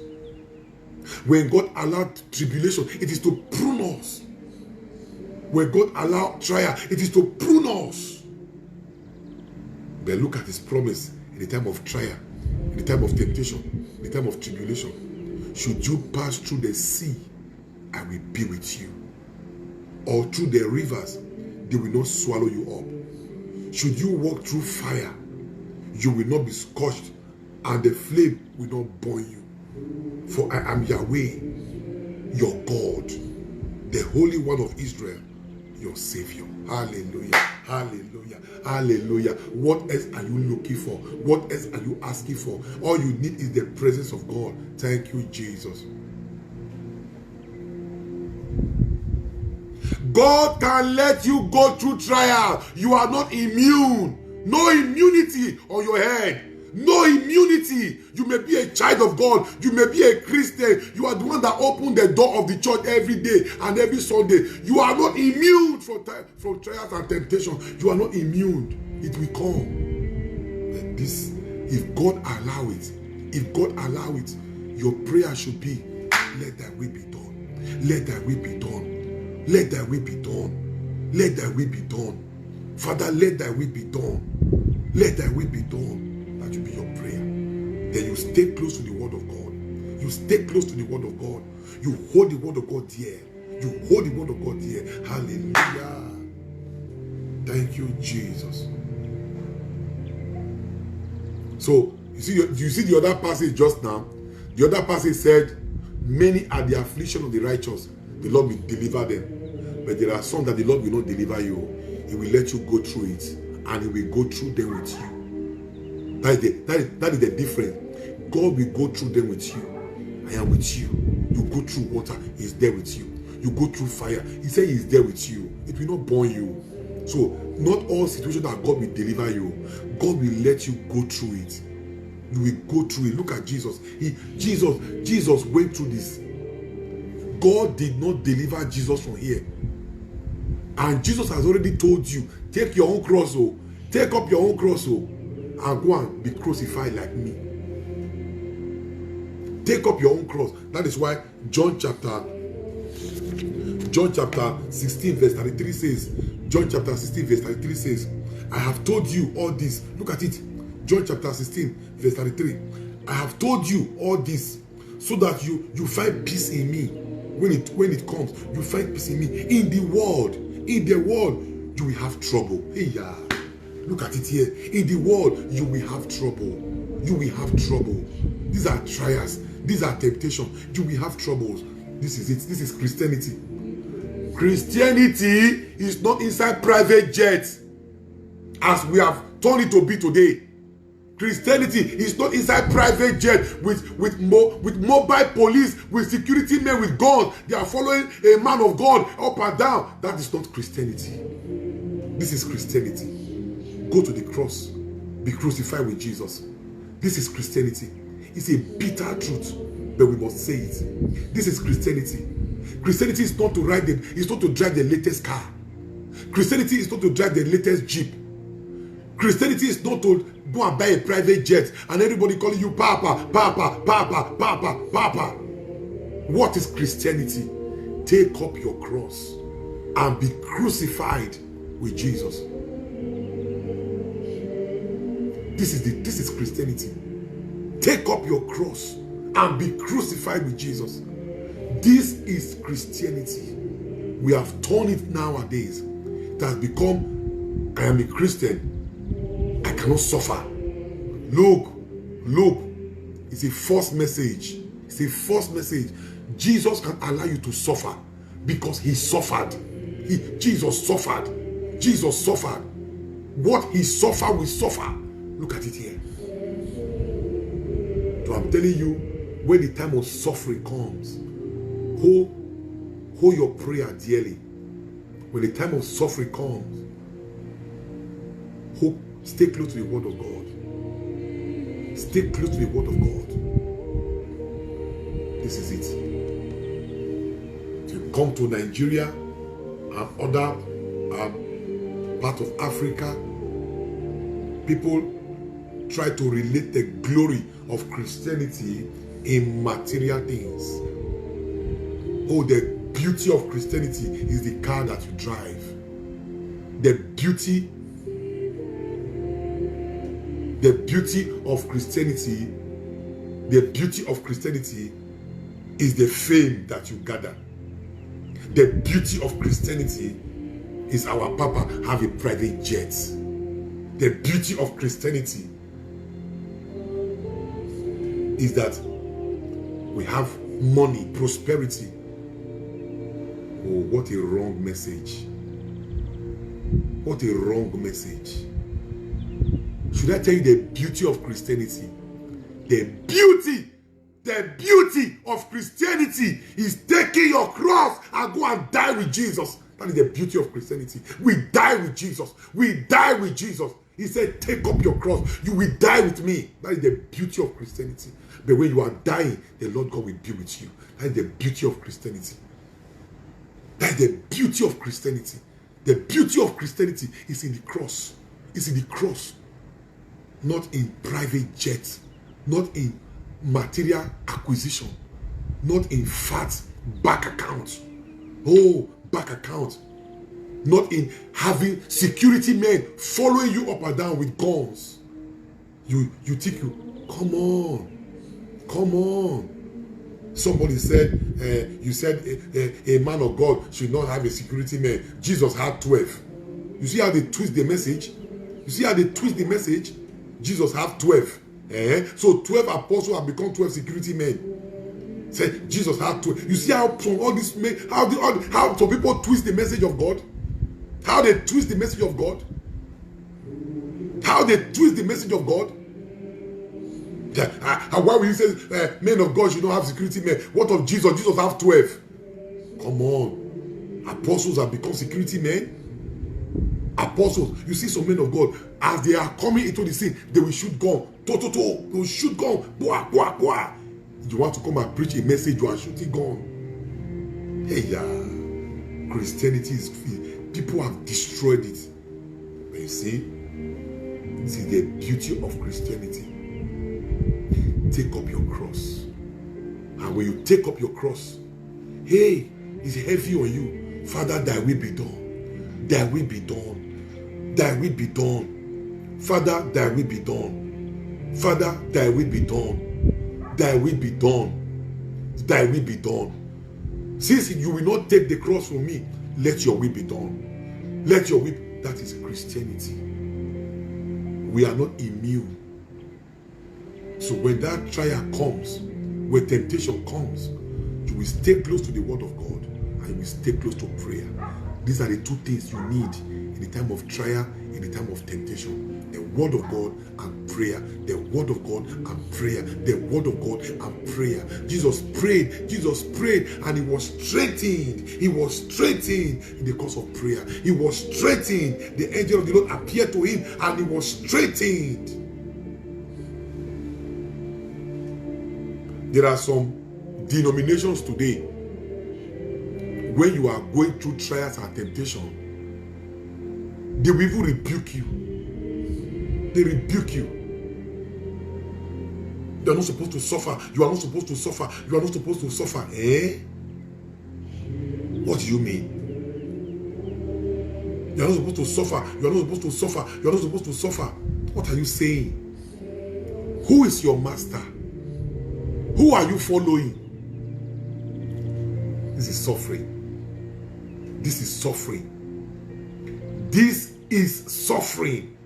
When God allowed tribulation, it is to prune us. When God allowed trial, it is to prune us. But look at his promise in the time of trial, in the time of temptation, in the time of tribulation. Should you pass through the sea, I will be with you. Or through the rivers, they will not swallow you up. Should you walk through fire, you will not be scorched, and the flame will not burn you. For I am Yahweh, your God, the Holy One of Israel, your Savior. Hallelujah, hallelujah, hallelujah. What else are you looking for? What else are you asking for? All you need is the presence of God. Thank you, Jesus. God can let you go through trial. You are not immune. No immunity on your head. No immunity. You may be a child of God. You may be a Christian. You are the one that opened the door of the church every day and every Sunday. You are not immune from trials and temptation. You are not immune. It will come. But this, if God allow it, your prayer should be, let thy will be done. Let thy will be done. Let thy will be done. Let thy will be done. Father, let thy will be done. Let thy will be done. That will be your prayer. Then you stay close to the word of God. You stay close to the word of God. You hold the word of God dear. You hold the word of God dear. Hallelujah. Thank you, Jesus. So, you see the other passage just now? The other passage said, many are the affliction of the righteous. The Lord will deliver them. But there are some that the Lord will not deliver you. He will let you go through it. And he will go through them with you. That is the difference. God will go through them with you. I am with you. You go through water, he is there with you. You go through fire, he said he is there with you. It will not burn you. So, not all situations that God will deliver you. God will let you go through it. You will go through it. Look at Jesus. Jesus went through this. God did not deliver Jesus from here. And Jesus has already told you, take your own cross, oh. Take up your own cross, oh. And go and be crucified like me. Take up your own cross. That is why John chapter 16 verse 33 says, John chapter 16 verse 33 says, I have told you all this. Look at it. John chapter 16 verse 33. I have told you all this so that you find peace in me. When it comes, you find peace in me. In the world, you will have trouble. Hey, yeah. Look at it here. In the world, you will have trouble. You will have trouble. These are trials. These are temptations. You will have troubles. This is it. This is Christianity. Christianity is not inside private jets, as we have turned it to be today. Christianity is not inside private jet with mobile police, with security men with guns. They are following a man of God up and down. That is not Christianity. This is Christianity. Go to the cross. Be crucified with Jesus. This is Christianity. It's a bitter truth, but we must say it. This is Christianity. Christianity is not to drive the latest car. Christianity is not to drive the latest Jeep. Christianity is not to go and buy a private jet and everybody calling you Papa, Papa, Papa, Papa, Papa. What is Christianity? Take up your cross and be crucified with Jesus. This is Christianity. Take up your cross and be crucified with Jesus. This is Christianity. We have turned it nowadays. It has become, I am a Christian. I cannot suffer. Look. It's a false message. It's a false message. Jesus can allow you to suffer because he suffered. Jesus suffered. Jesus suffered. What he suffered, we suffer. Look at it here. So I'm telling you, when the time of suffering comes, Hold your prayer dearly. When the time of suffering comes, stay close to the word of God. Stay close to the word of God. This is it. If you come to Nigeria and other part of Africa, people try to relate the glory of Christianity in material things. Oh, the beauty of Christianity is the car that you drive. The beauty of Christianity, is the fame that you gather. The beauty of Christianity is our Papa have a private jet. The beauty of Christianity is that we have money, prosperity. Oh, what a wrong message. What a wrong message. Should I tell you the beauty of Christianity? The beauty of Christianity is taking your cross and go and die with Jesus. That is the beauty of Christianity. We die with Jesus. We die with Jesus. He said, take up your cross. You will die with me. That is the beauty of Christianity. But when you are dying, the Lord God will be with you. That is the beauty of Christianity. That is the beauty of Christianity. The beauty of Christianity is in the cross. It's in the cross. Not in private jets. Not in material acquisition. Not in fat bank account. Oh, bank account. Not in having security men following you up and down with guns. You think come on. Somebody said, you said a man of God should not have a security man. Jesus had 12. You see how they twist the message? Jesus had 12. So 12 apostles have become 12 security men. Say Jesus had 12. You see how from all this how some people twist the message of God? How they twist the message of God? Why will you say men of God should not have security men? What of Jesus? Jesus have 12. Come on. Apostles have become security men. Apostles. You see some men of God, as they are coming into the scene, they will shoot gun. They will shoot gun. Boah, boah, boah. You want to come and preach a message, you are shooting gun. Hey, yeah. Christianity is, people have destroyed it. But you see, this is the beauty of Christianity. Take up your cross. And when you take up your cross, hey, it's heavy on you. Father, thy will be done. Thy will be done. Thy will be done. Father, thy will be done. Father, thy will be done. Thy will be done. Thy will be done. Since you will not take the cross from me, let your will be done. Let your will. That is Christianity. We are not immune. So when that trial comes, when temptation comes, you will stay close to the word of God and you will stay close to prayer. These are the two things you need in the time of trial, in the time of temptation. The word of God and prayer. The word of God and prayer. The word of God and prayer. Jesus prayed, and he was strengthened. He was strengthened in the course of prayer. He was strengthened. The angel of the Lord appeared to him and he was strengthened. There are some denominations today, when you are going through trials and temptation, they will even rebuke you. They rebuke you. You are not supposed to suffer. You are not supposed to suffer. You are not supposed to suffer. What do you mean? You are not supposed to suffer. You are not supposed to suffer. You are not supposed to suffer. What are you saying? Who is your master? Who are you following? This is suffering. This is suffering. This is suffering.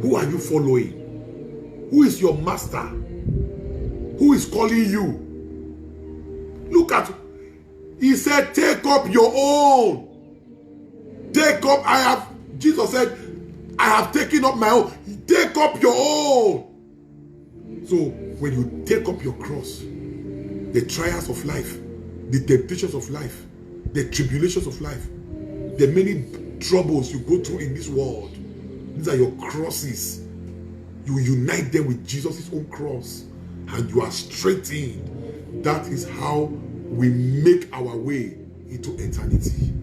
Who are you following? Who is your master? Who is calling you? Look at, he said, take up your own. Take up, Jesus said, I have taken up my own. Take up your own. So when you take up your cross, the trials of life the temptations of life, the tribulations of life, the many troubles you go through in this world. These are your crosses. You unite them with Jesus' own cross, and you are straightened. That is how we make our way into eternity.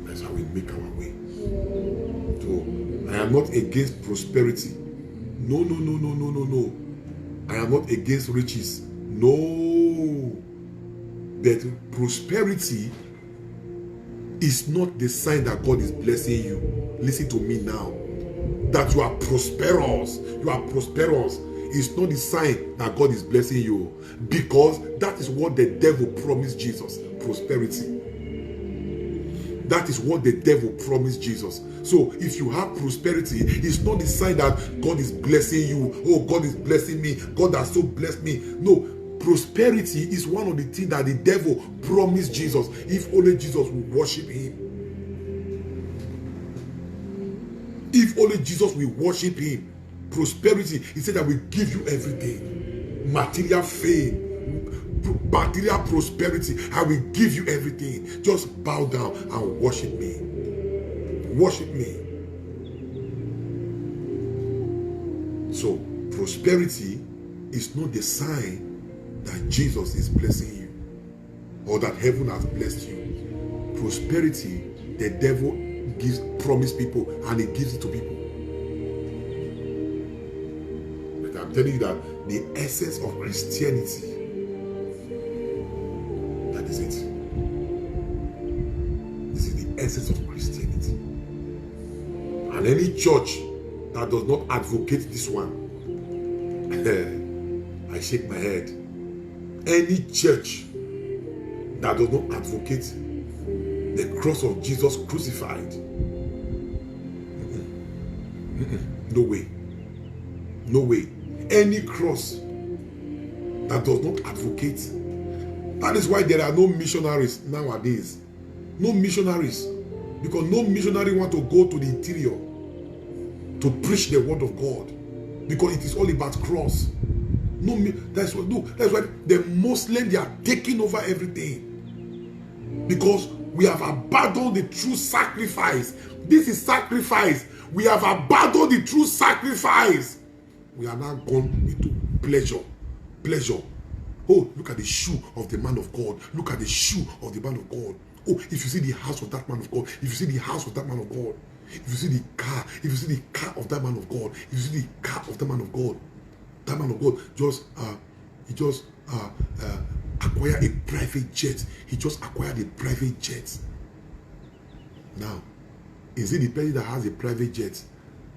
That's how we make our way. So, I am not against prosperity. No. I am not against riches. No. But prosperity is not the sign that God is blessing you. Listen to me now. That you are prosperous. It's not the sign that God is blessing you, because that is what the devil promised Jesus. Prosperity. That is what the devil promised Jesus. So if you have prosperity, it's not the sign that God is blessing you. Oh, God is blessing me. God has so blessed me. No, prosperity is one of the things that the devil promised Jesus. If only Jesus would worship him. If only Jesus will worship him. Prosperity, he said that we give you everything. Material fame, material prosperity, I will give you everything. Just bow down and worship me. Worship me. So, prosperity is not the sign that Jesus is blessing you or that heaven has blessed you. Prosperity, the devil promise people, and he gives it to people. But I'm telling you that the essence of Christianity, that is it. This is the essence of Christianity. And any church that does not advocate this one, I shake my head. Any church that does not advocate the cross of Jesus crucified, no way. No way. Any cross that does not advocate. That is why there are no missionaries nowadays. No missionaries. Because no missionary want to go to the interior to preach the word of God. Because it is all about cross. That's why the Muslims, they are taking over everything. Because we have abandoned the true sacrifice. This is sacrifice. We have abandoned the true sacrifice. We are now gone into pleasure. Pleasure. Oh, look at the shoe of the man of God. Look at the shoe of the man of God. Oh, if you see the house of that man of God. If you see the house of that man of God. If you see the car. If you see the car of that man of God. If you see the car of that man of God. That man of God just acquired a private jet. He just acquired a private jet. Now, is it the person that has a private jet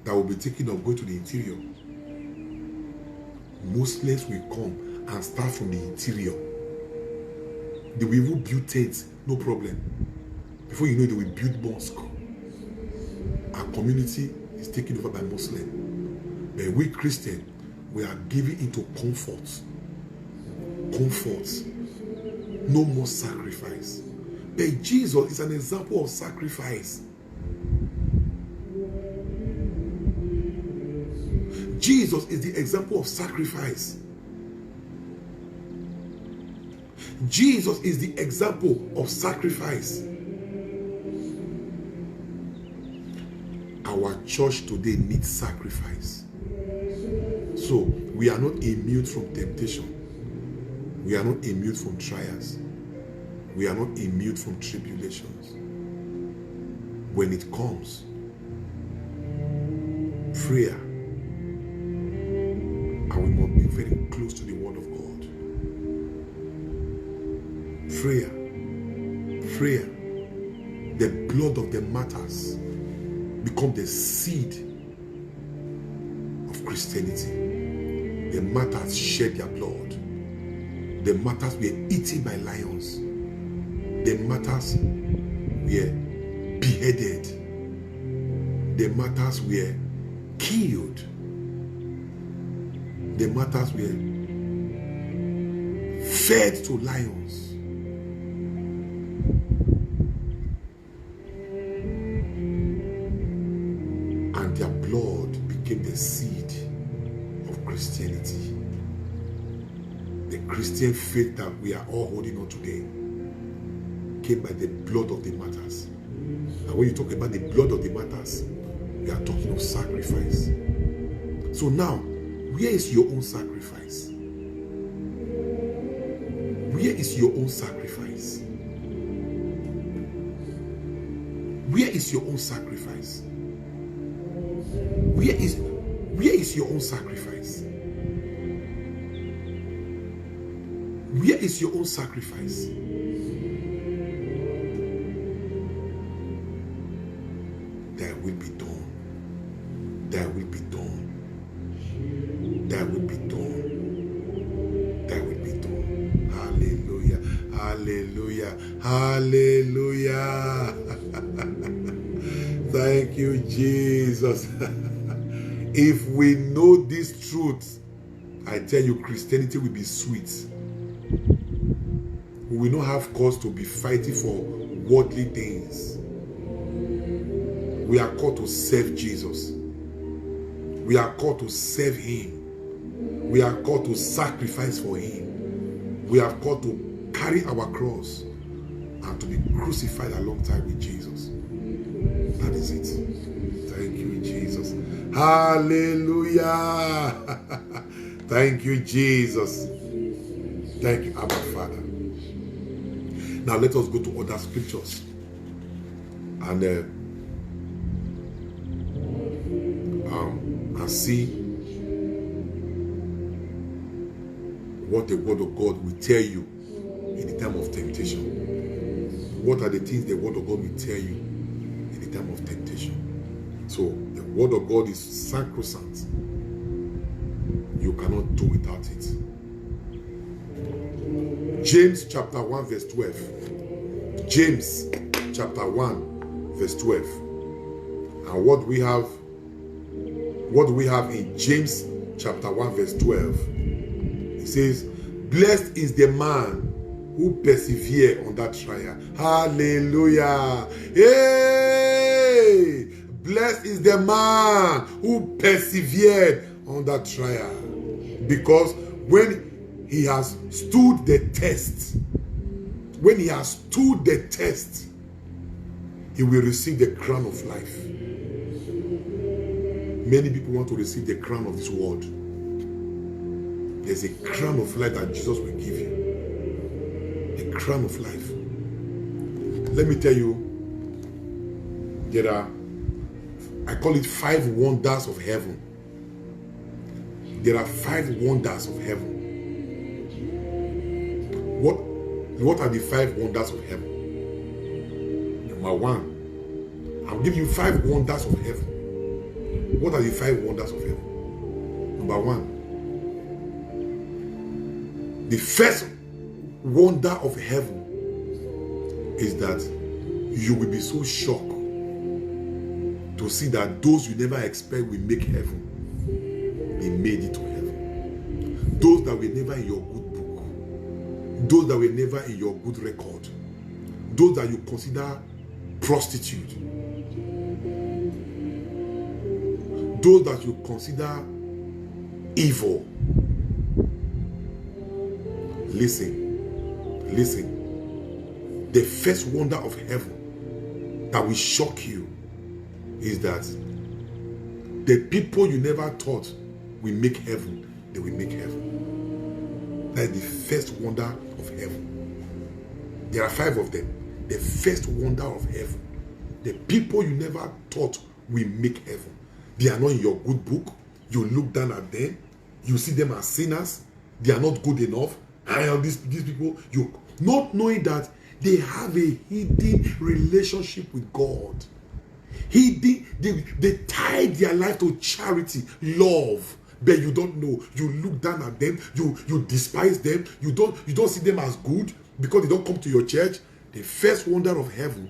that will be thinking of going to the interior? Muslims will come and start from the interior. They will even build tents, no problem. Before you know it, they will build mosque. Our community is taken over by Muslims. But we Christians, we are giving into comfort. Comfort. No more sacrifice. But Jesus is an example of sacrifice. Jesus is the example of sacrifice. Jesus is the example of sacrifice. Our church today needs sacrifice. So, we are not immune from temptation. We are not immune from trials. We are not immune from tribulations. When it comes, prayer, and we must be very close to the word of God. Prayer, the blood of the martyrs become the seed of Christianity. The martyrs shed their blood. The martyrs were eaten by lions. The martyrs were beheaded. The martyrs were killed. The martyrs were fed to lions. And their blood became the seed of Christianity. The Christian faith that we are all holding on today came by the blood of the martyrs. And when you talk about the blood of the martyrs, we are talking of sacrifice. So now, where is your own sacrifice? Where is your own sacrifice? Where is your own sacrifice? Where is your own sacrifice? Where is your own sacrifice? Thy will be done. Thy will be done. Thy will be done. Thy will be done. Hallelujah. Hallelujah. Hallelujah. Thank you, Jesus. If we know this truth, I tell you, Christianity will be sweet. We will not have cause to be fighting for worldly things. We are called to serve Jesus. We are called to serve Him. We are called to sacrifice for Him. We are called to carry our cross and to be crucified alongside with Jesus. That is it. Thank you, Jesus. Hallelujah. Thank you, Jesus. Thank you, Abba Father. Now let us go to other scriptures and see what the word of God will tell you in the time of temptation. What are the things the word of God will tell you in the time of temptation? So the word of God is sacrosanct. You cannot do without it. James chapter 1 verse 12. James chapter 1 verse 12. And what we have in James chapter 1 verse 12, it says, blessed is the man who persevere on that trial. Hallelujah. Hey! Blessed is the man who persevered on that trial. Because when he has stood the test, he will receive the crown of life. Many people want to receive the crown of this world. There's a crown of life that Jesus will give you. A crown of life. Let me tell you, there are, I call it 5 wonders of heaven. There are 5 wonders of heaven. What are the 5 wonders of heaven? Number 1, I'll give you 5 wonders of heaven. What are the 5 wonders of heaven? Number 1, the first wonder of heaven is that you will be so shocked to see that those you never expect will make heaven, they made it to heaven. Those that were never in your good book, those that were never in your good record, those that you consider prostitute, those that you consider evil. Listen. The first wonder of heaven that will shock you is that the people you never thought will make heaven, they will make heaven. That is the first wonder of heaven. There are 5 of them. The first wonder of heaven. The people you never thought will make heaven. They are not in your good book. You look down at them. You see them as sinners. They are not good enough. And these people, you not knowing that they have a hidden relationship with God. They tie their life to charity, love, but you don't know. You look down at them. You despise them. You don't see them as good because they don't come to your church. The first wonder of heaven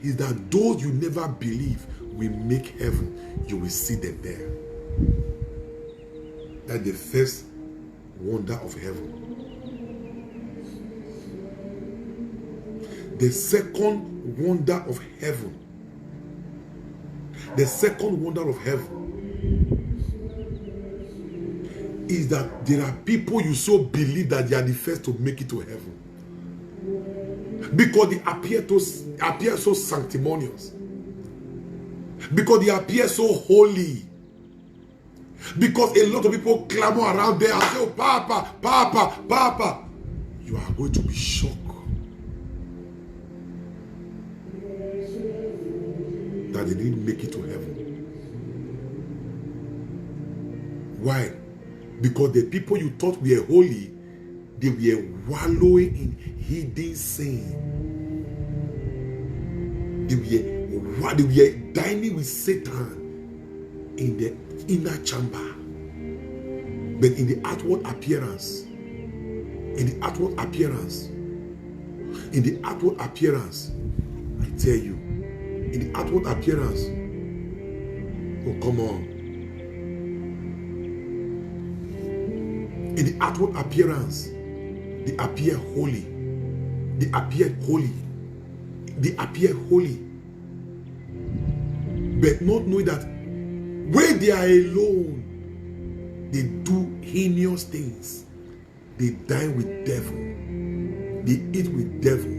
is that those you never believe will make heaven, you will see them there. That's the first wonder of heaven. The second wonder of heaven. The second wonder of heaven is that there are people you so believe that they are the first to make it to heaven. Because they appear so sanctimonious. Because they appear so holy. Because a lot of people clamor around there and say, oh, Papa, Papa, Papa. You are going to be shocked that they didn't make it to heaven. Why? Because the people you thought were holy, they were wallowing in hidden sin. They were dining with Satan in the inner chamber. But in the outward appearance, I tell you, in the outward appearance, oh come on. In the outward appearance, they appear holy. They appear holy. But not knowing that when they are alone, they do heinous things. They dine with devil. They eat with devil.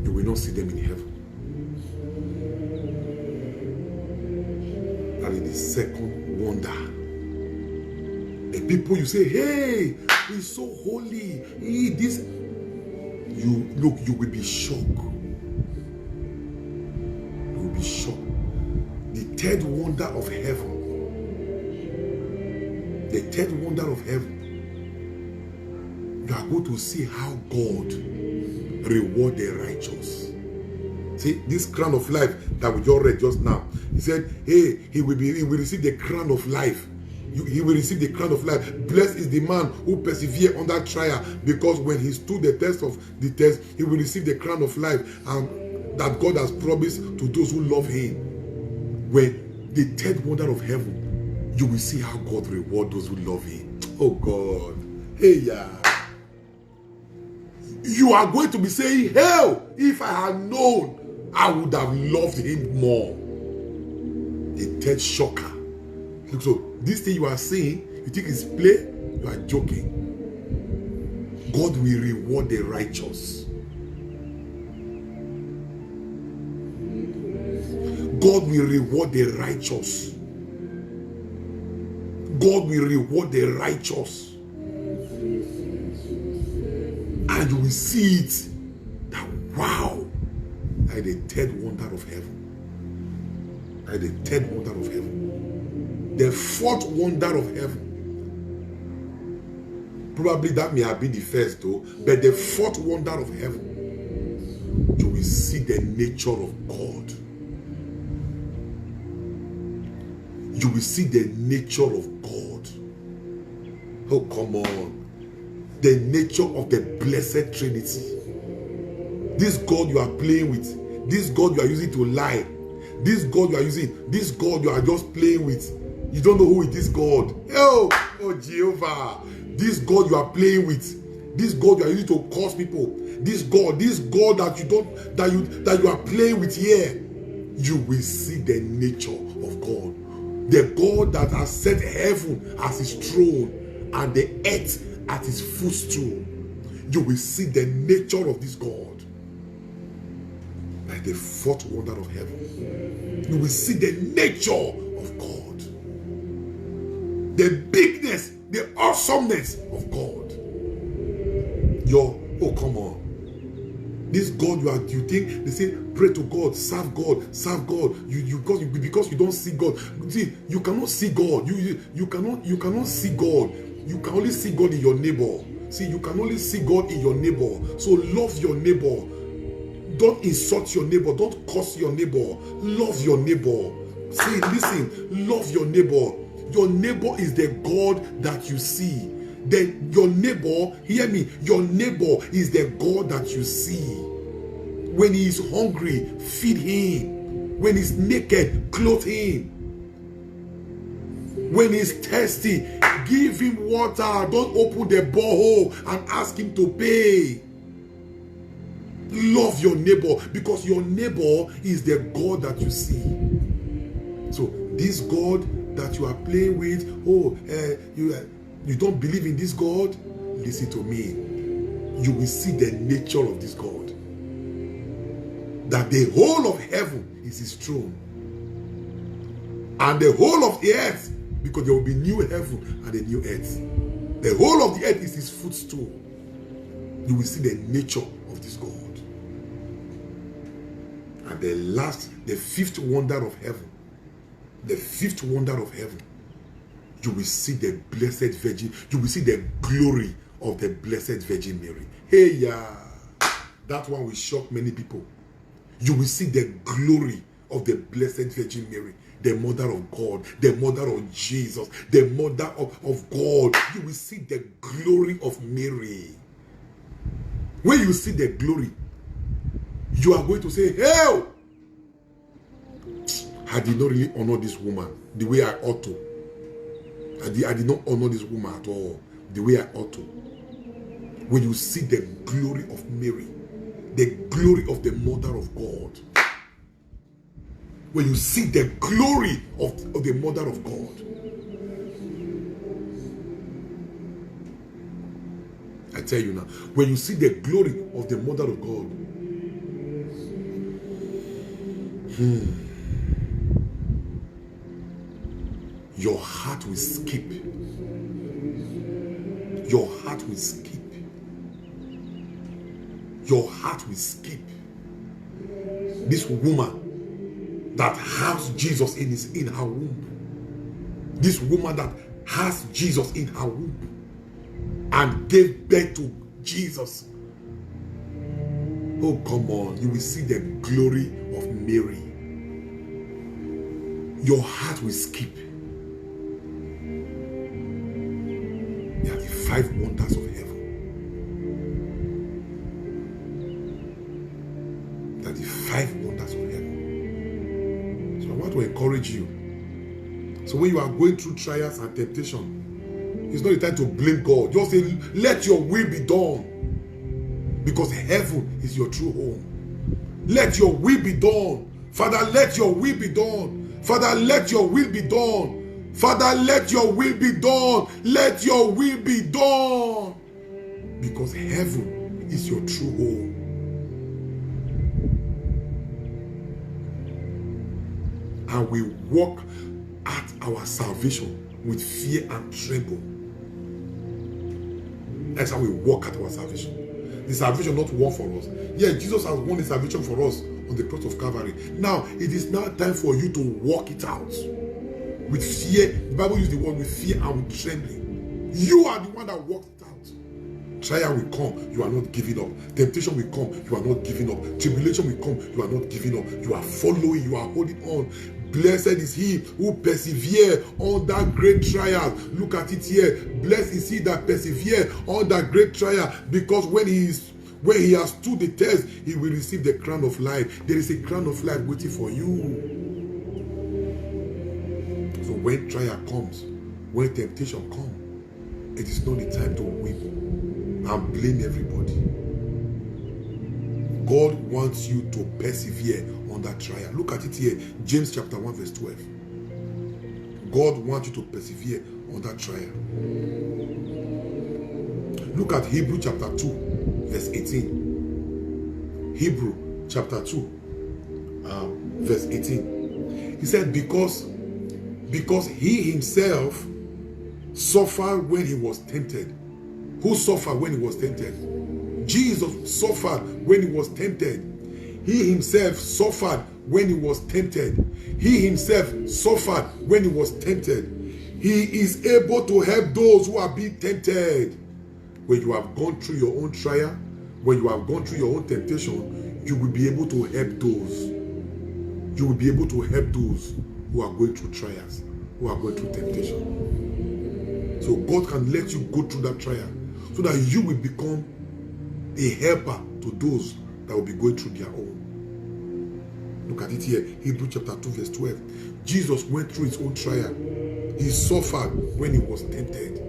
You will not see them in heaven. And in the second wonder, the people you say, hey, he's so holy. You will be shocked. Shocked. The third wonder of heaven. You are going to see how God reward the righteous. See, this crown of life that we just read just now. He said, hey, he will receive the crown of life. He will receive the crown of life. Blessed is the man who perseveres under trial, because when he stood the test, he will receive the crown of life, and that God has promised to those who love him. When the third wonder of heaven, you will see how God rewards those who love him. Oh God. Hey, yeah. You are going to be saying, hell, if I had known, I would have loved him more. The third shocker. So this thing you are saying, you think it's play, you are joking. God will reward the righteous. God will reward the righteous. God will reward the righteous. And you will see it. That wow. Like the third wonder of heaven. Like the third wonder of heaven. The fourth wonder of heaven. Probably that may have been the first though. But the fourth wonder of heaven. You will see the nature of God. You will see the nature of God. Oh, come on. The nature of the blessed Trinity. This God you are playing with. This God you are using to lie. This God you are using. This God you are just playing with. You don't know who is this God. Oh Jehovah. This God you are playing with. This God you are using to curse people. This God that you are playing with here. You will see the nature of God. The God that has set heaven as his throne and the earth as his footstool. You will see the nature of this God. Like the fourth wonder of heaven. You will see the nature of God. The bigness, the awesomeness of God. Oh come on. This God you think they say pray to God, serve God. Because you don't see God. See, you cannot see God. You cannot see God. You can only see God in your neighbor. See, you can only see God in your neighbor. So love your neighbor. Don't insult your neighbor. Don't curse your neighbor. Love your neighbor. See, listen, love your neighbor. Your neighbor is the God that you see. Then your neighbor, hear me, your neighbor is the God that you see. When he is hungry, feed him. When he's naked, clothe him. When he's thirsty, give him water. Don't open the borehole and ask him to pay. love your neighbor, because your neighbor is the God that you see. So this God that you are playing with, you don't believe in this God, listen to me. You will see the nature of this God. That the whole of heaven is his throne. And the whole of the earth, because there will be new heaven and a new earth. The whole of the earth is his footstool. You will see the nature of this God. And the fifth wonder of heaven, you will see the Blessed Virgin. You will see the glory of the Blessed Virgin Mary. Hey, yeah. That one will shock many people. You will see the glory of the Blessed Virgin Mary, the mother of God, the mother of Jesus, the mother of God. You will see the glory of Mary. When you see the glory, you are going to say, hell! I did not really honor this woman the way I ought to. I did not honor this woman at all the way I ought to. When you see the glory of Mary, the glory of the mother of God, when you see the glory of the mother of God, I tell you now, when you see the glory of the mother of God, your heart will skip. Your heart will skip. Your heart will skip. This woman that has Jesus in her womb. This woman that has Jesus in her womb and gave birth to Jesus. Oh, come on. You will see the glory of Mary. Your heart will skip. They are the 5 wonders of heaven. They are the 5 wonders of heaven. So I want to encourage you. So when you are going through trials and temptation, it's not the time to blame God. Just say, let your will be done. Because heaven is your true home. Let your will be done. Father, let your will be done. Father, let your will be done. Father, let your will be done. Let your will be done. Because heaven is your true home. And we walk at our salvation with fear and tremble. That's how we walk at our salvation. The salvation not won for us. Yeah, Jesus has won the salvation for us on the cross of Calvary. Now, it is now time for you to walk it out. With fear. The Bible uses the word with fear and with trembling. You are the one that walks it out. Trial will come, you are not giving up. Temptation will come, you are not giving up. Tribulation will come, you are not giving up. You are following, you are holding on. Blessed is he who persevere under great trial. Look at it here. Blessed is he that persevere under great trial, because when he has stood the test, he will receive the crown of life. There is a crown of life waiting for you. So when trial comes, when temptation comes, it is not the time to weep and blame everybody. God wants you to persevere on that trial. Look at it here, James chapter 1 verse 12. God wants you to persevere on that trial. Look at Hebrew chapter 2 verse 18. Hebrew chapter 2 verse 18. He said, because he himself suffered when he was tempted. Who suffered when he was tempted? Jesus suffered when he was tempted. He himself suffered when he was tempted. He himself suffered when he was tempted. He is able to help those who are being tempted. When you have gone through your own trial, when you have gone through your own temptation, you will be able to help those. You will be able to help those who are going through trials, who are going through temptation. So God can let you go through that trial so that you will become a helper to those that will be going through their own. Look at it here, Hebrew chapter 2 verse 12. Jesus went through his own trial. He suffered when he was tempted.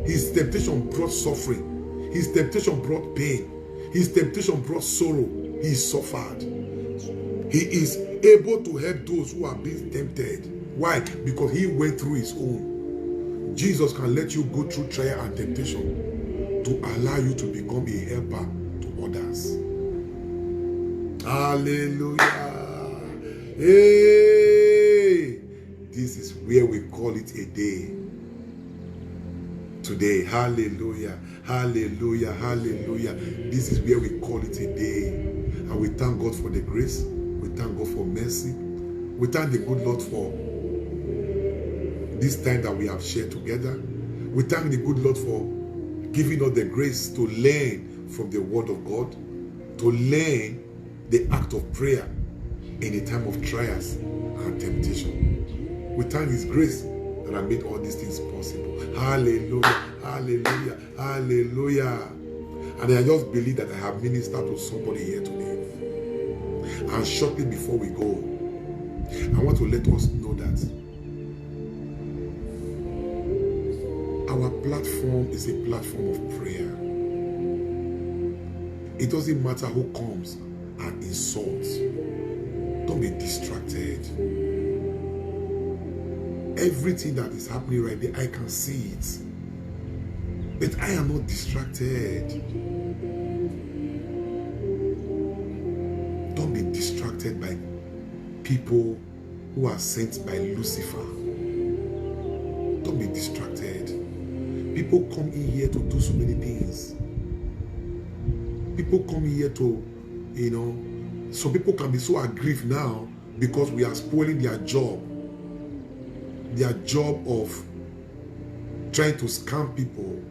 His temptation brought suffering. His temptation brought pain. His temptation brought sorrow. He suffered. He is able to help those who are being tempted. Why? Because he went through his own. Jesus can let you go through trial and temptation to allow you to become a helper to others. Hallelujah. Hey, this is where we call it a day. Today, hallelujah, hallelujah, hallelujah. This is where we call it a day. And we thank God for the grace. We thank God for mercy. We thank the good Lord for this time that we have shared together. We thank the good Lord for giving us the grace to learn from the word of God, to learn the act of prayer in a time of trials and temptation. We thank his grace that has made all these things possible. Hallelujah, hallelujah, hallelujah. And I just believe that I have ministered to somebody here today. And shortly before we go, I want to let us know that our platform is a platform of prayer. It doesn't matter who comes and insults. Don't be distracted. Everything that is happening right there, I can see it. But I am not distracted. Don't be distracted by people who are sent by Lucifer. Don't be distracted. People come in here to do so many things. People come in here to, some people can be so aggrieved now because we are spoiling their job. Their job of trying to scam people,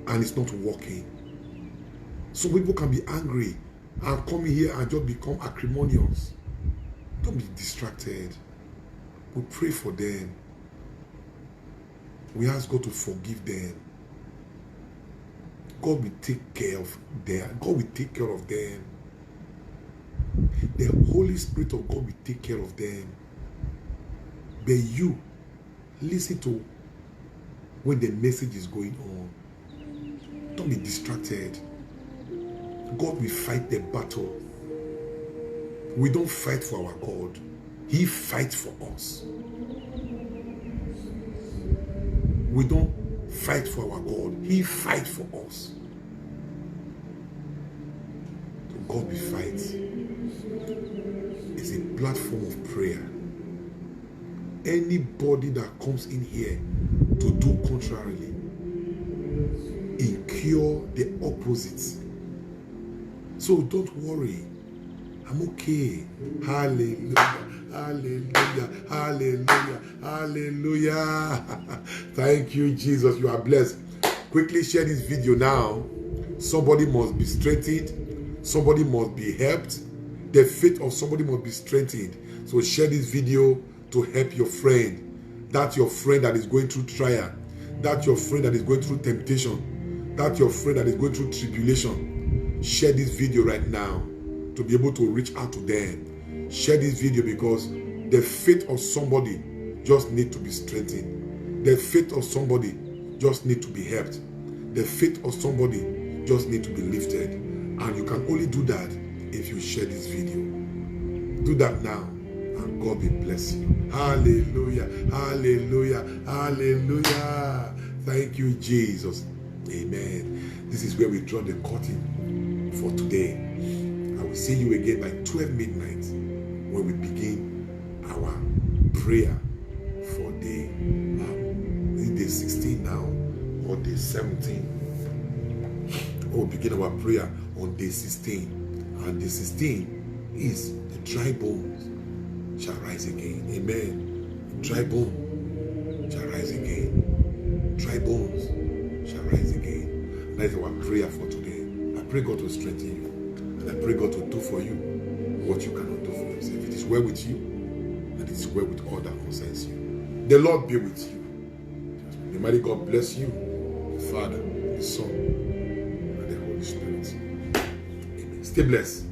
and it's not working. Some people can be angry and come here and just become acrimonious. Don't be distracted. We pray for them. We ask God to forgive them. God will take care of them. God will take care of them. The Holy Spirit of God will take care of them. But you, listen to when the message is going on. Don't be distracted. God will fight the battle. We don't fight for our God. He fights for us. We don't fight for our God. He fights for us. So God will fight. It's a platform of prayer. Anybody that comes in here to do contrarily, incur the opposite. So don't worry. I'm okay. Hallelujah. Hallelujah. Hallelujah. Hallelujah. Thank you, Jesus. You are blessed. Quickly share this video now. Somebody must be strengthened. Somebody must be helped. The faith of somebody must be strengthened. So share this video to help your friend. That's your friend that is going through trial. That's your friend that is going through temptation. That's your friend that is going through tribulation. Share this video right now to be able to reach out to them. Share this video because the faith of somebody just need to be strengthened. The faith of somebody just need to be helped. The faith of somebody just need to be lifted. And you can only do that if you share this video. Do that now, and God will bless you. Hallelujah, hallelujah, hallelujah. Thank you, Jesus. Amen. This is where we draw the curtain for today. I will see you again by 12 midnight when we begin our prayer for day 16 now, or day 17. We'll begin our prayer on day 16. And day 16 is the dry bones shall rise again. Amen. Dry bones shall rise again. Dry bones shall rise again. That is our prayer for today. I pray God to strengthen you. And I pray God to do for you what you cannot do for yourself. It is well with you, and it is well with all that concerns you. The Lord be with you. The mighty God bless you, the Father, the Son, and the Holy Spirit. Amen. Stay blessed.